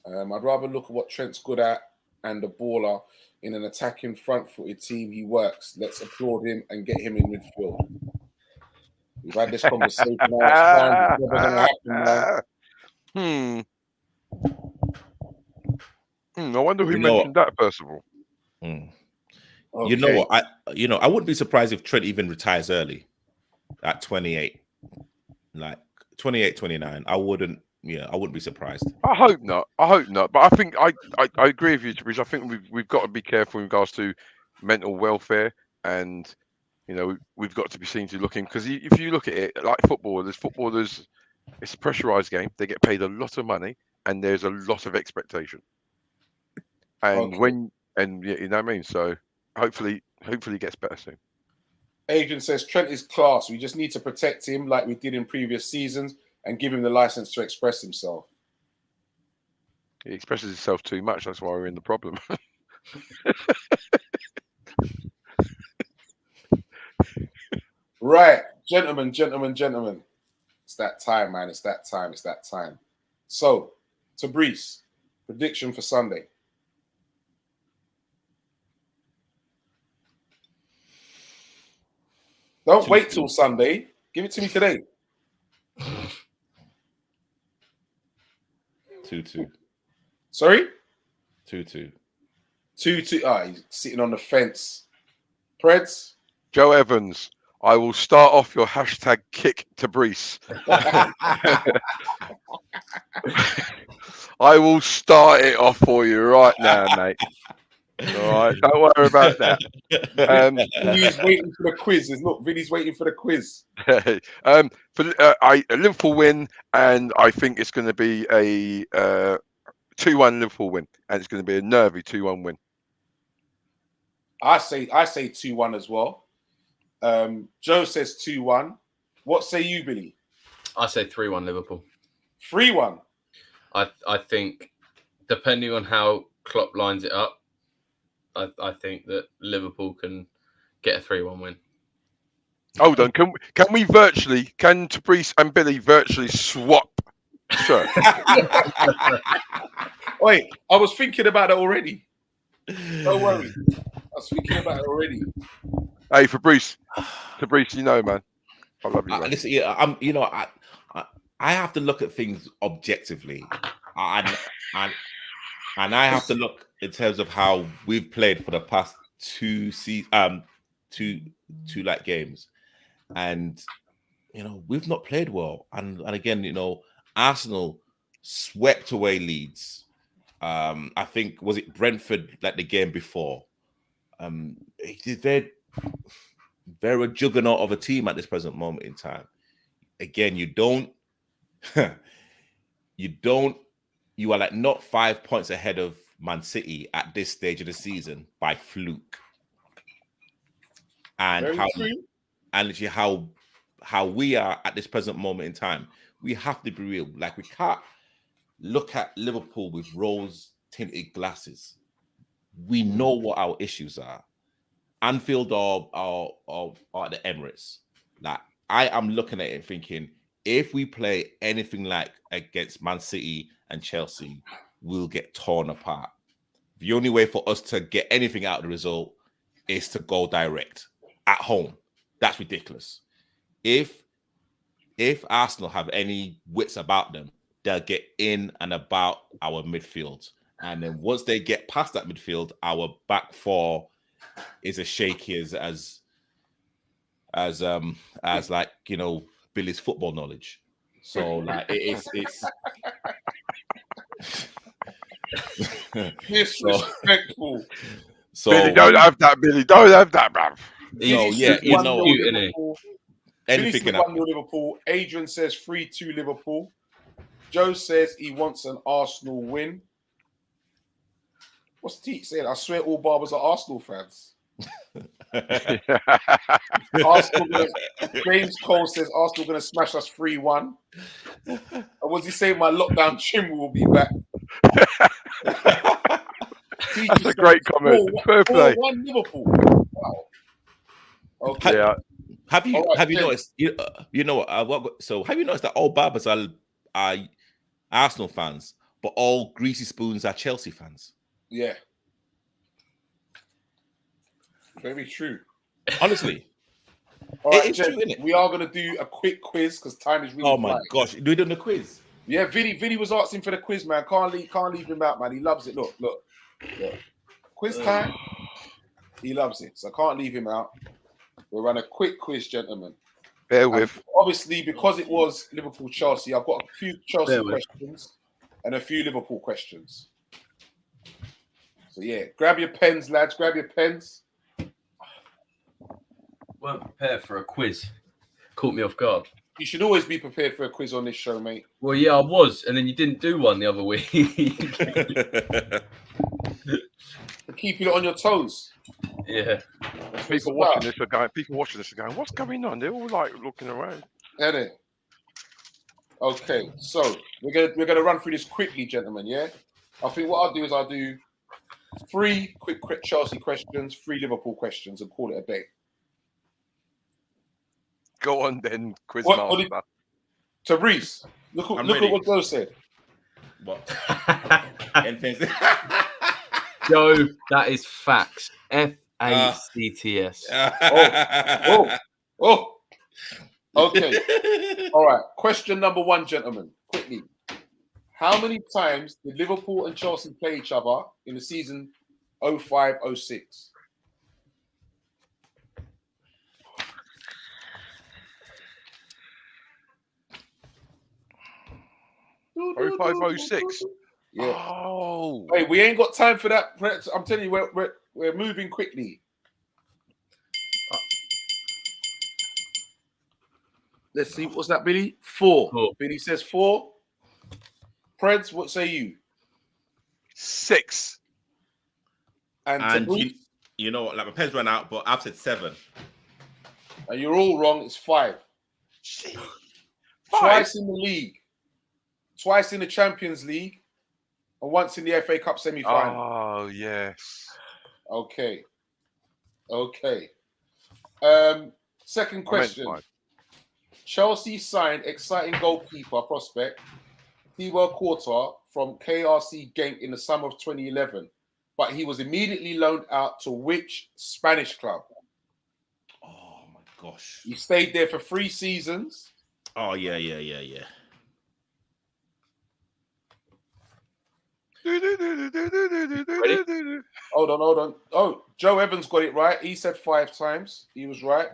I'd rather look at what Trent's good at and the baller in an attacking front-footed team. He works. Let's applaud him and get him in midfield. We've had this conversation. It's never going to happen now. I wonder who mentioned that, first of all. Okay. I wouldn't be surprised if Trent even retires early at 28, like 28, 29. I wouldn't be surprised. I hope not. But I think I agree with you, Tabriz. I think we've got to be careful in regards to mental welfare, and we've got to be seen to looking, because if you look at it like footballers, it's a pressurized game. They get paid a lot of money, and there's a lot of expectation. And you know what I mean. So hopefully it gets better soon. Adrian says Trent is class. We just need to protect him like we did in previous seasons. and give him the license to express himself. He expresses himself too much. That's why we're in the problem. Right, gentlemen. It's that time, man. It's that time. So, Tabrice, prediction for Sunday. Don't wait till Sunday. Give it to me today. 2-2. Sorry? 2-2. 2-2. Ah, he's sitting on the fence. Preds? Joe Evans, I will start off your hashtag kick Tabrice. I will start it off for you right now, mate. All right, don't worry about that. Vinny's waiting for the quiz. Look, Vinny's waiting for the quiz. A Liverpool win, and I think it's going to be a 2-1 Liverpool win, and it's going to be a nervy 2-1 win. I say 2-1 as well. Joe says 2-1. What say you, Billy? I say 3-1 Liverpool. 3-1. I think, depending on how Klopp lines it up, I think that Liverpool can get a 3-1 win. Hold on, can Tabrice and Billy virtually swap shirts? Wait, I was thinking about it already. Don't worry. I was thinking about it already. Hey, Tabrice, you know, man, I love you, man. Listen, I have to look at things objectively, and I have to look in terms of how we've played for the past two games, and we've not played well, and again, Arsenal swept away Leeds. I think, was it Brentford like the game before? They're a juggernaut of a team at this present moment in time. Again, you are like not 5 points ahead of Man City at this stage of the season by fluke. And how we are at this present moment in time, we have to be real. Like, we can't look at Liverpool with rose-tinted glasses. We know what our issues are. Anfield or the Emirates. Like, I am looking at it and thinking, if we play anything like against Man City and Chelsea, we'll get torn apart. The only way for us to get anything out of the result is to go direct at home. That's ridiculous. If Arsenal have any wits about them, they'll get in and about our midfield. And then once they get past that midfield, our back four is as shaky as like, Billy's football knowledge. So like it's disrespectful. So Billy, don't have that, Billy. Don't have that, bruv. So yeah, anything can happen. Liverpool. Adrian says 3-2 Liverpool. Joe says he wants an Arsenal win. What's Teat saying? I swear all barbers are Arsenal fans. James Cole says Arsenal going to smash us 3-1. And what's he saying? My lockdown trim will be back. That's a great comment. Fair play. 4-1 Liverpool. Wow. Okay. Yeah. Have you noticed? So have you noticed that all barbers are Arsenal fans, but all greasy spoons are Chelsea fans? Yeah. Very true. Honestly. All right, Jen, we are going to do a quick quiz because time is really Oh my gosh. Do we do the quiz? Yeah, Vinny was asking for the quiz, man. Can't leave him out, man. He loves it. Look. Quiz time. He loves it. So I can't leave him out. We'll run a quick quiz, gentlemen. Bear with. Obviously, because it was Liverpool-Chelsea, I've got a few Chelsea questions and a few Liverpool questions. So yeah, grab your pens, lads. Grab your pens. Weren't prepared for a quiz. Caught me off guard. You should always be prepared for a quiz on this show, mate. Well, yeah, I was, and then you didn't do one the other week. Keeping it on your toes. Yeah. People watching this are going, what's going on? They're all like looking around. Isn't it? Okay, so we're gonna run through this quickly, gentlemen. Yeah, I think what I'll do is I'll do 3 quick Chelsea questions, 3 Liverpool questions, and call it a day. Go on then, What Quizmaster. to Reese? Look at what Joe said. What? Anything? Joe, that is facts. FACTS. Oh. Okay. All right. Question number 1, gentlemen. Quickly. How many times did Liverpool and Chelsea play each other in the season 05-06? Oh, 05-06. Yeah. Oh. Hey, we ain't got time for that. I'm telling you, we're moving quickly. Let's see. What's that, Billy? 4. Billy says 4. Preds, what say you? 6. And you know what? Like my pens ran out, but I've said 7. And you're all wrong. It's 5. 5. Twice in the league, twice in the Champions League, and once in the FA Cup semi-final. Oh yes. Okay. Second question. Chelsea signed exciting goalkeeper prospect Thibaut Courtois from KRC Genk in the summer of 2011, but he was immediately loaned out to which Spanish club? Oh my gosh. He stayed there for 3 seasons. Oh yeah. Hold on. Oh, Joe Evans got it right. He said 5 times. He was right.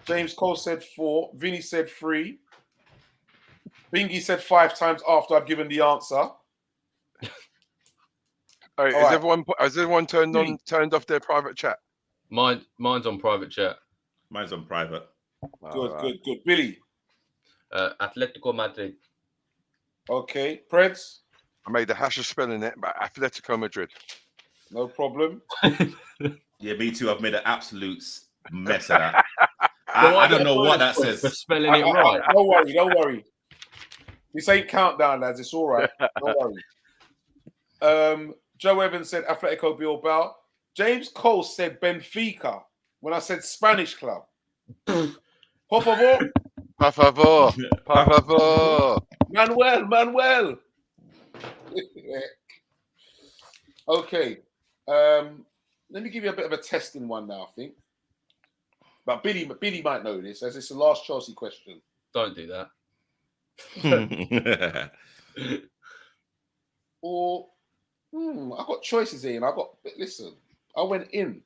James Cole said 4. Vinny said 3. Bingy said 5 times after I've given the answer. Right, has everyone turned off their private chat? Mine's on private chat. Mine's on private. Good. Billy. Atletico Madrid. Okay. Preds. I made a hash of spelling it, but Atletico Madrid. No problem. Yeah, me too. I've made an absolute mess of that. I don't know what that says. For spelling it right. Don't worry. This ain't countdown, lads. It's all right. Don't worry. Joe Evans said Atletico Bilbao. James Cole said Benfica when I said Spanish club. Por favor. Por favor. Por favor. Manuel. Okay. Let me give you a bit of a testing one now, I think. But Billy might know this, as it's the last Chelsea question. Don't do that. I got choices here, and listen, I went in.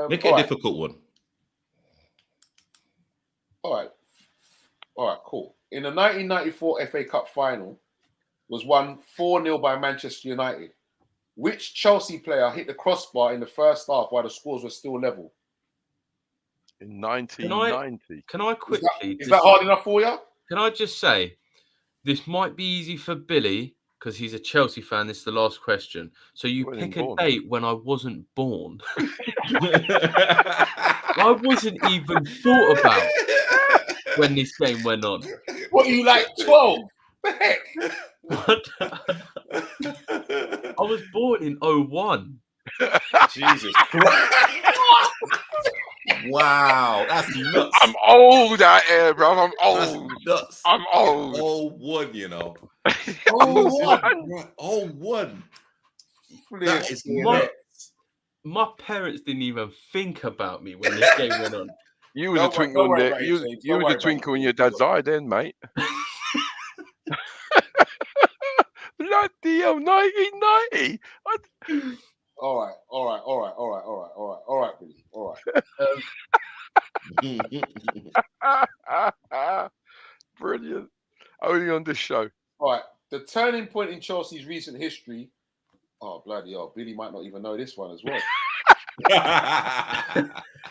Make it a difficult one. All right, cool. In the 1994 FA Cup final, was won 4-0 by Manchester United. Which Chelsea player hit the crossbar in the first half while the scores were still level? In 1990. Can I quickly... Is that hard enough for you? Can I just say, this might be easy for Billy, because he's a Chelsea fan. This is the last question. So you pick a date when I wasn't born. I wasn't even thought about when this game went on. What are you, like 12? The heck? What? I was born in 01. Jesus Christ. Wow, that's nuts. I'm old out here, bro. I'm old. That's nuts. I'm old. 01, you know. 01. That is my parents didn't even think about me when this game went on. You was a twinkle in your dad's eye then, mate. Bloody hell, 1990. All right, Billy. All right. Brilliant. Only on this show. All right. The turning point in Chelsea's recent history. Oh, bloody hell. Billy might not even know this one as well.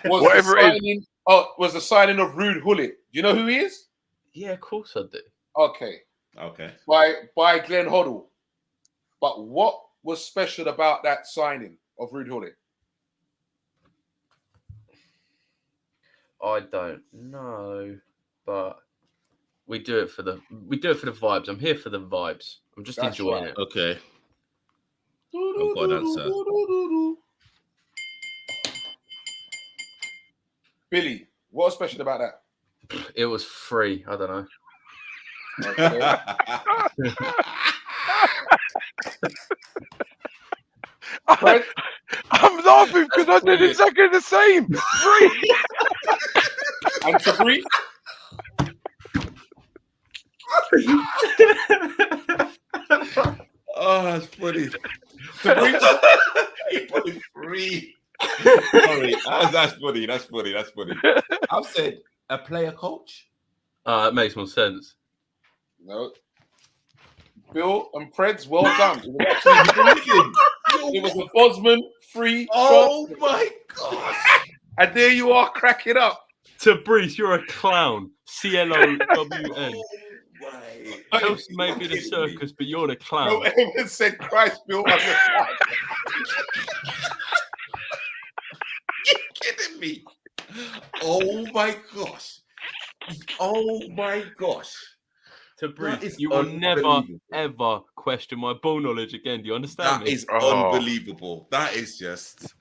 Was the signing of Ruud Gullit. Do you know who he is? Yeah, of course I do. Okay. By Glenn Hoddle. But what was special about that signing of Ruud Gullit? I don't know, but We do it for the vibes. I'm here for the vibes. I'm just That's enjoying right. it. Okay. I've got an answer. Billy, what's special about that? It was free. I don't know. Okay. Fred? I'm laughing because I did exactly the same. Free. And Fabrice? Oh, that's funny. Fabrice? He put it free. Sorry, that's funny. That's funny. That's funny. I've said a player coach. It makes more sense. No. Bill and Preds, well done. It was actually it was a Bosman free. Oh my gosh. And there you are cracking up. Tabrice, you're a clown. CLOWN. Oh my. Chelsea may be the circus, but you're the clown. No one said Christ, Bill. I'm just You're kidding me. Oh my gosh. Oh my gosh. Tabrice, you will never, ever question my ball knowledge again. Do you understand That me? is unbelievable. That is just.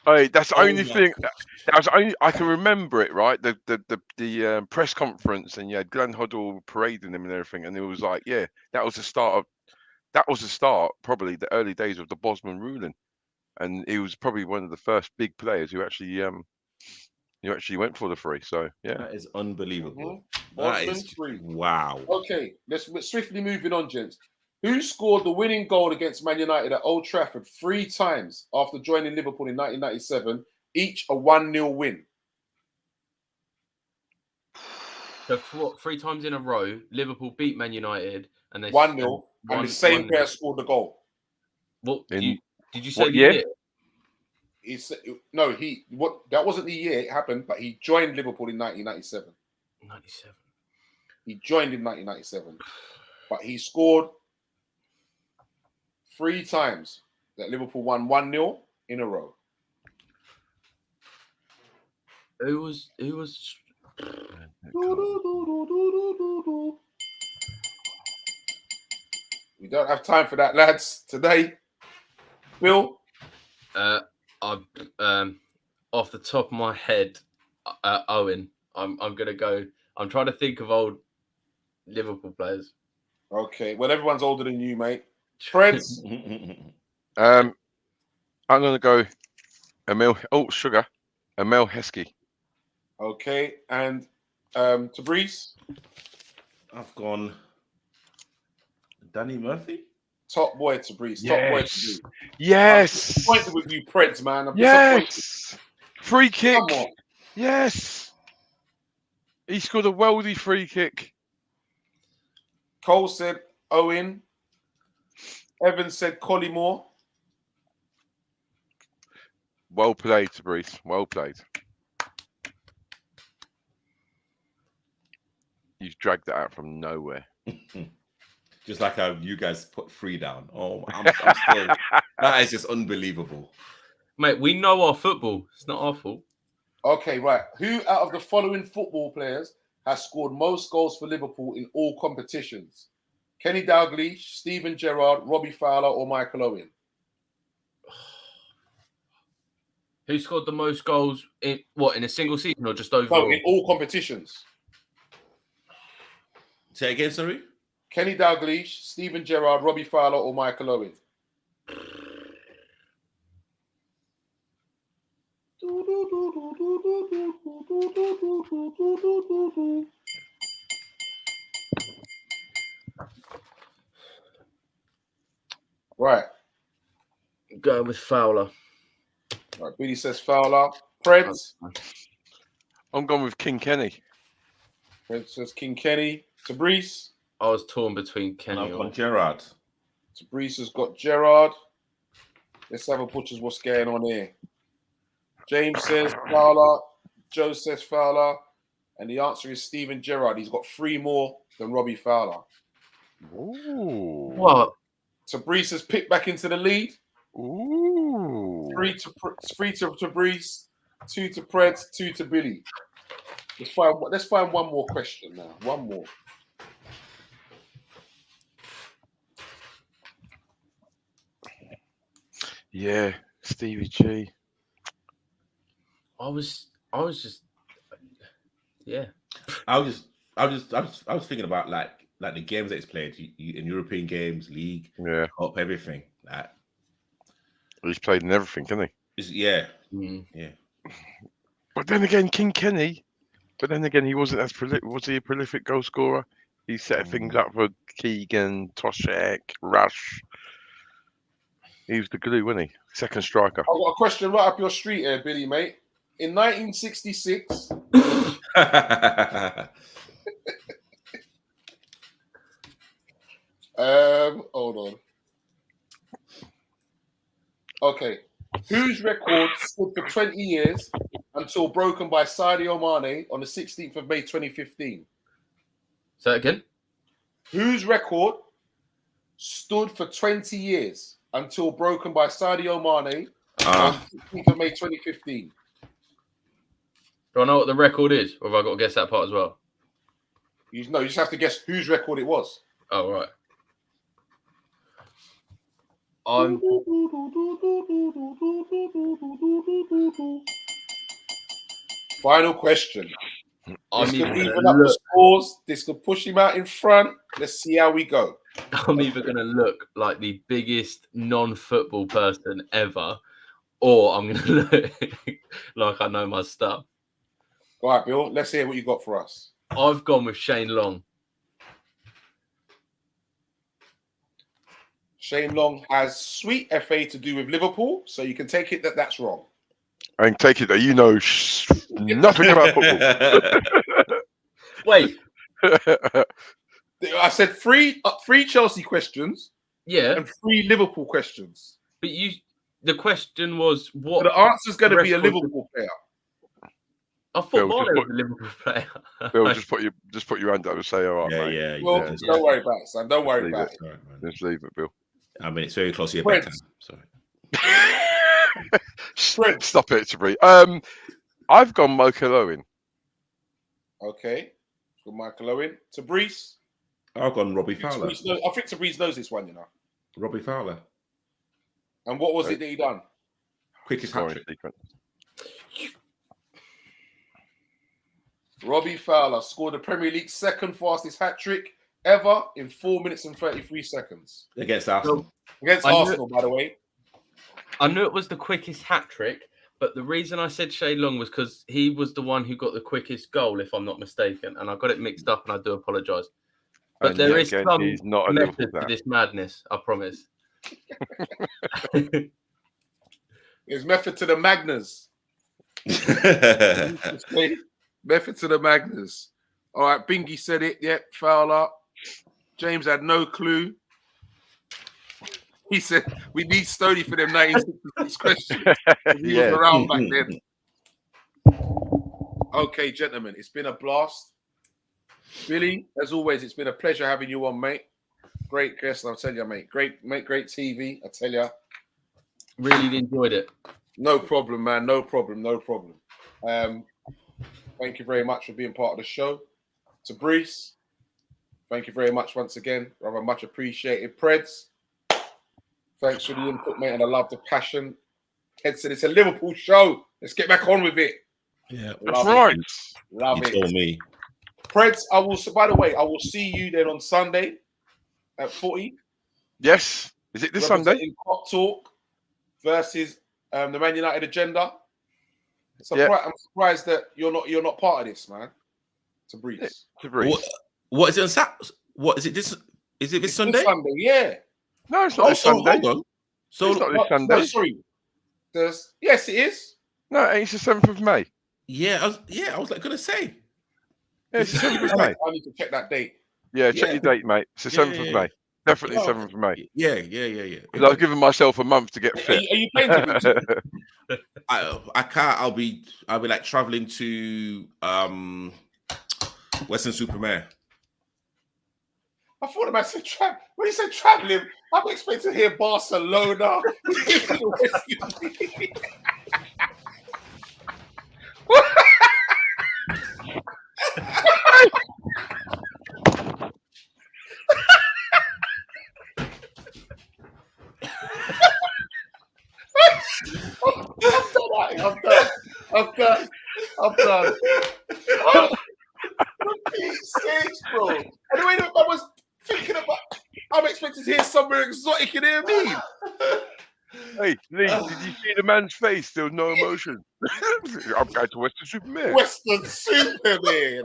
Hey, that's the only my thing. gosh. That was only I can remember it, right? The press conference, and you had Glenn Hoddle parading him and everything, and it was like, yeah, that was the start, probably the early days of the Bosman ruling, and he was probably one of the first big players who actually went for the free. So yeah, That is unbelievable. That Bosman is free. wow. Okay, let's swiftly moving on, gents. Who scored the winning goal against Man United at Old Trafford 3 times after joining Liverpool in 1997, each a 1-0 win? So 3 times in a row, Liverpool beat Man United, and they 1-0, and the same player scored the goal. What In- did you say? what The year? year? That wasn't the year it happened, but he joined Liverpool in 1997. 97. He joined in 1997, but he scored 3 times that Liverpool won 1-0 in a row. Who was? We don't have time for that, lads. Today, Bill. I'm off the top of my head, Owen. I'm gonna go. I'm trying to think of old Liverpool players. Okay, well, everyone's older than you, mate. Preds. I'm gonna go Emil Heskey. Okay, and Tabrice. I've gone Danny Murphy. Top boy Tabrice. Top boy Tabrice. Yes. I'm disappointed with you, Preds, man. I'm Yes. Free kick. Come on. Yes. He scored a worldy free kick. Cole said Owen. Evans said Collymore. Well played, Tabrice. Well played. You've dragged that out from nowhere. Just like how you guys put 3 down. Oh, I'm still. That is just unbelievable. Mate, we know our football. It's not our fault. Okay, right. Who out of the following football players has scored most goals for Liverpool in all competitions? Kenny Dalglish, Steven Gerrard, Robbie Fowler, or Michael Owen? Who scored the most goals in a single season or just overall? No, in all competitions. Say again, sorry. Kenny Dalglish, Steven Gerrard, Robbie Fowler, or Michael Owen? Right. Go with Fowler. Right. Billy says Fowler. Preds. I'm going with King Kenny. Fred says King Kenny. Tabrice. I was torn between Kenny I've or gone Gerrard. Tabrice has got Gerrard. Let's have a butcher's what's going on here. James says Fowler. Joe says Fowler. And the answer is Steven Gerrard. He's got 3 more than Robbie Fowler. Ooh. what? Tabrice has picked back into the lead. Ooh. 3 to Tabrice, 2 to Preds, 2 to Billy. Let's find one more question now. One more. Yeah, Stevie G. I was just, yeah. I was thinking about like the games that he's played in European games, league, Yeah, cup, everything. Like, he's played in everything, hasn't he? yeah. But then again, King Kenny. But then again, he wasn't as prolific. Was he a prolific goal scorer? He set things up for Keegan, Toshek, Rush. He was the glue, wasn't he? Second striker. I've got a question right up your street here, Billy, mate. In 1966, hold on. Okay. Whose record stood for 20 years until broken by Sadio Mane on the 16th of May 2015? Say that again? Whose record stood for 20 years until broken by Sadio Mane on the 16th of May 2015? Do I know what the record is, or have I got to guess that part as well? You just have to guess whose record it was. Oh, right. Final question. I'm This could either even gonna up the look, scores. This could push him out in front. Let's see how we go. I'm either going to look like the biggest non-football person ever, or I'm going to look like I know my stuff. All right, Bill. Let's hear what you got for us. I've gone with Shane Long. Shane Long has sweet FA to do with Liverpool, so you can take it that that's wrong. I can take it that you know nothing about football. Wait. I said three Chelsea questions, Yeah, and 3 Liverpool questions. but the question was what? So the answer's going to be a record- Liverpool player. I thought Bill, Mane just was a Liverpool player. Bill, just put your hand up and say, all right, mate. Yeah. Well, don't worry about it, son. Don't worry Leave about it. it. Right, man. Just leave it, Bill. I mean, it's very close to your Friends. bedtime. Sorry. Stop it, Sabri. I've gone Michael Owen. Okay. Good Michael Owen. Tabrice. I've gone Robbie Fowler. I think Tabrice knows this one, you know. Robbie Fowler. And what was it that he done? Quickest hat trick. Robbie Fowler scored the Premier League's second fastest hat trick ever in 4 minutes and 33 seconds. Against Arsenal. Against Arsenal, by the way. I knew it was the quickest hat trick, but the reason I said Shane Long was because he was the one who got the quickest goal, if I'm not mistaken, and I got it mixed up, and I do apologise. But there is some he's not a method Liverpool to player. this madness, I promise. There's method to the Magnus. Method to the Magnus. All right, Bingy said it. Yep, Fowler. James had no clue. He said, we need Stoney for them 1966 questions. He was around back then. Okay, gentlemen, it's been a blast. Billy, as always, it's been a pleasure having you on, mate. Great guest, I'll tell you, mate. Great TV, I tell you. Really enjoyed it. No problem, man. No problem. Thank you very much for being part of the show. To Brees, thank you very much once again. Rather much appreciated. Preds, thanks for the input, mate, and I love the passion. Ted said it's a Liverpool show. Let's get back on with it. Yeah, That's right. Love you it. told me. Preds, by the way, I will see you then on Sunday at 40. Yes. Is it this Sunday? In KopTalk versus the Man United agenda. I'm surprised that you're not part of this, man. To Breeze. What is it on Saturday? What is it? Is it this Sunday? This Sunday, yeah. No, it's not this Sunday. Hold on. So it's not this Sunday. No, sorry. Yes, it is. No, it's the 7th of May. I was like gonna say. Yeah, it's the 7th of May. I need to check that date. Yeah, check your date, mate. It's the 7th of May. Definitely 7th of May. Yeah. Because I've given myself a month to get fit. Are you playing to I can't. I'll be like traveling to Western Supermare. I thought about saying when he said traveling, I'm expecting to hear Barcelona. For Pete's sakes, bro. And the way that I was thinking about, I'm expecting to hear somewhere exotic in here, me. Hey, Lee, did you see the man's face? There was no emotion. I'm going to Western Superman. Western Superman.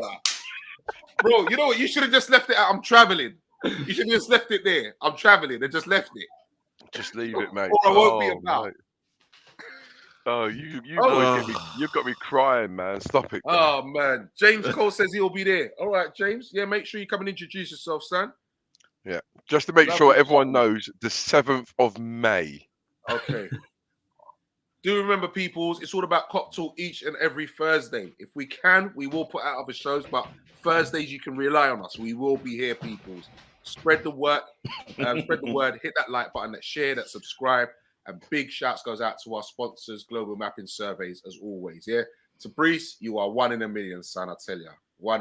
Bro, you know what? You should have just left it out. I'm traveling. You should have just left it there. I'm traveling and just left it. Just leave it, mate. Or I won't be about. Mate. Oh, you've got me crying, man. Stop it. Man. Oh, man. James Cole says he'll be there. All right, James. Yeah, make sure you come and introduce yourself, son. Yeah, just to make sure everyone knows, the 7th of May. Okay. Do remember, peoples, it's all about Cop Talk each and every Thursday. If we can, we will put out other shows, but Thursdays you can rely on us. We will be here, peoples. Spread the word, hit that like button, that share, that subscribe, and big shouts goes out to our sponsors, Global Mapping Surveys, as always. Yeah, to Brees, you are 1 in a million, son. I tell you.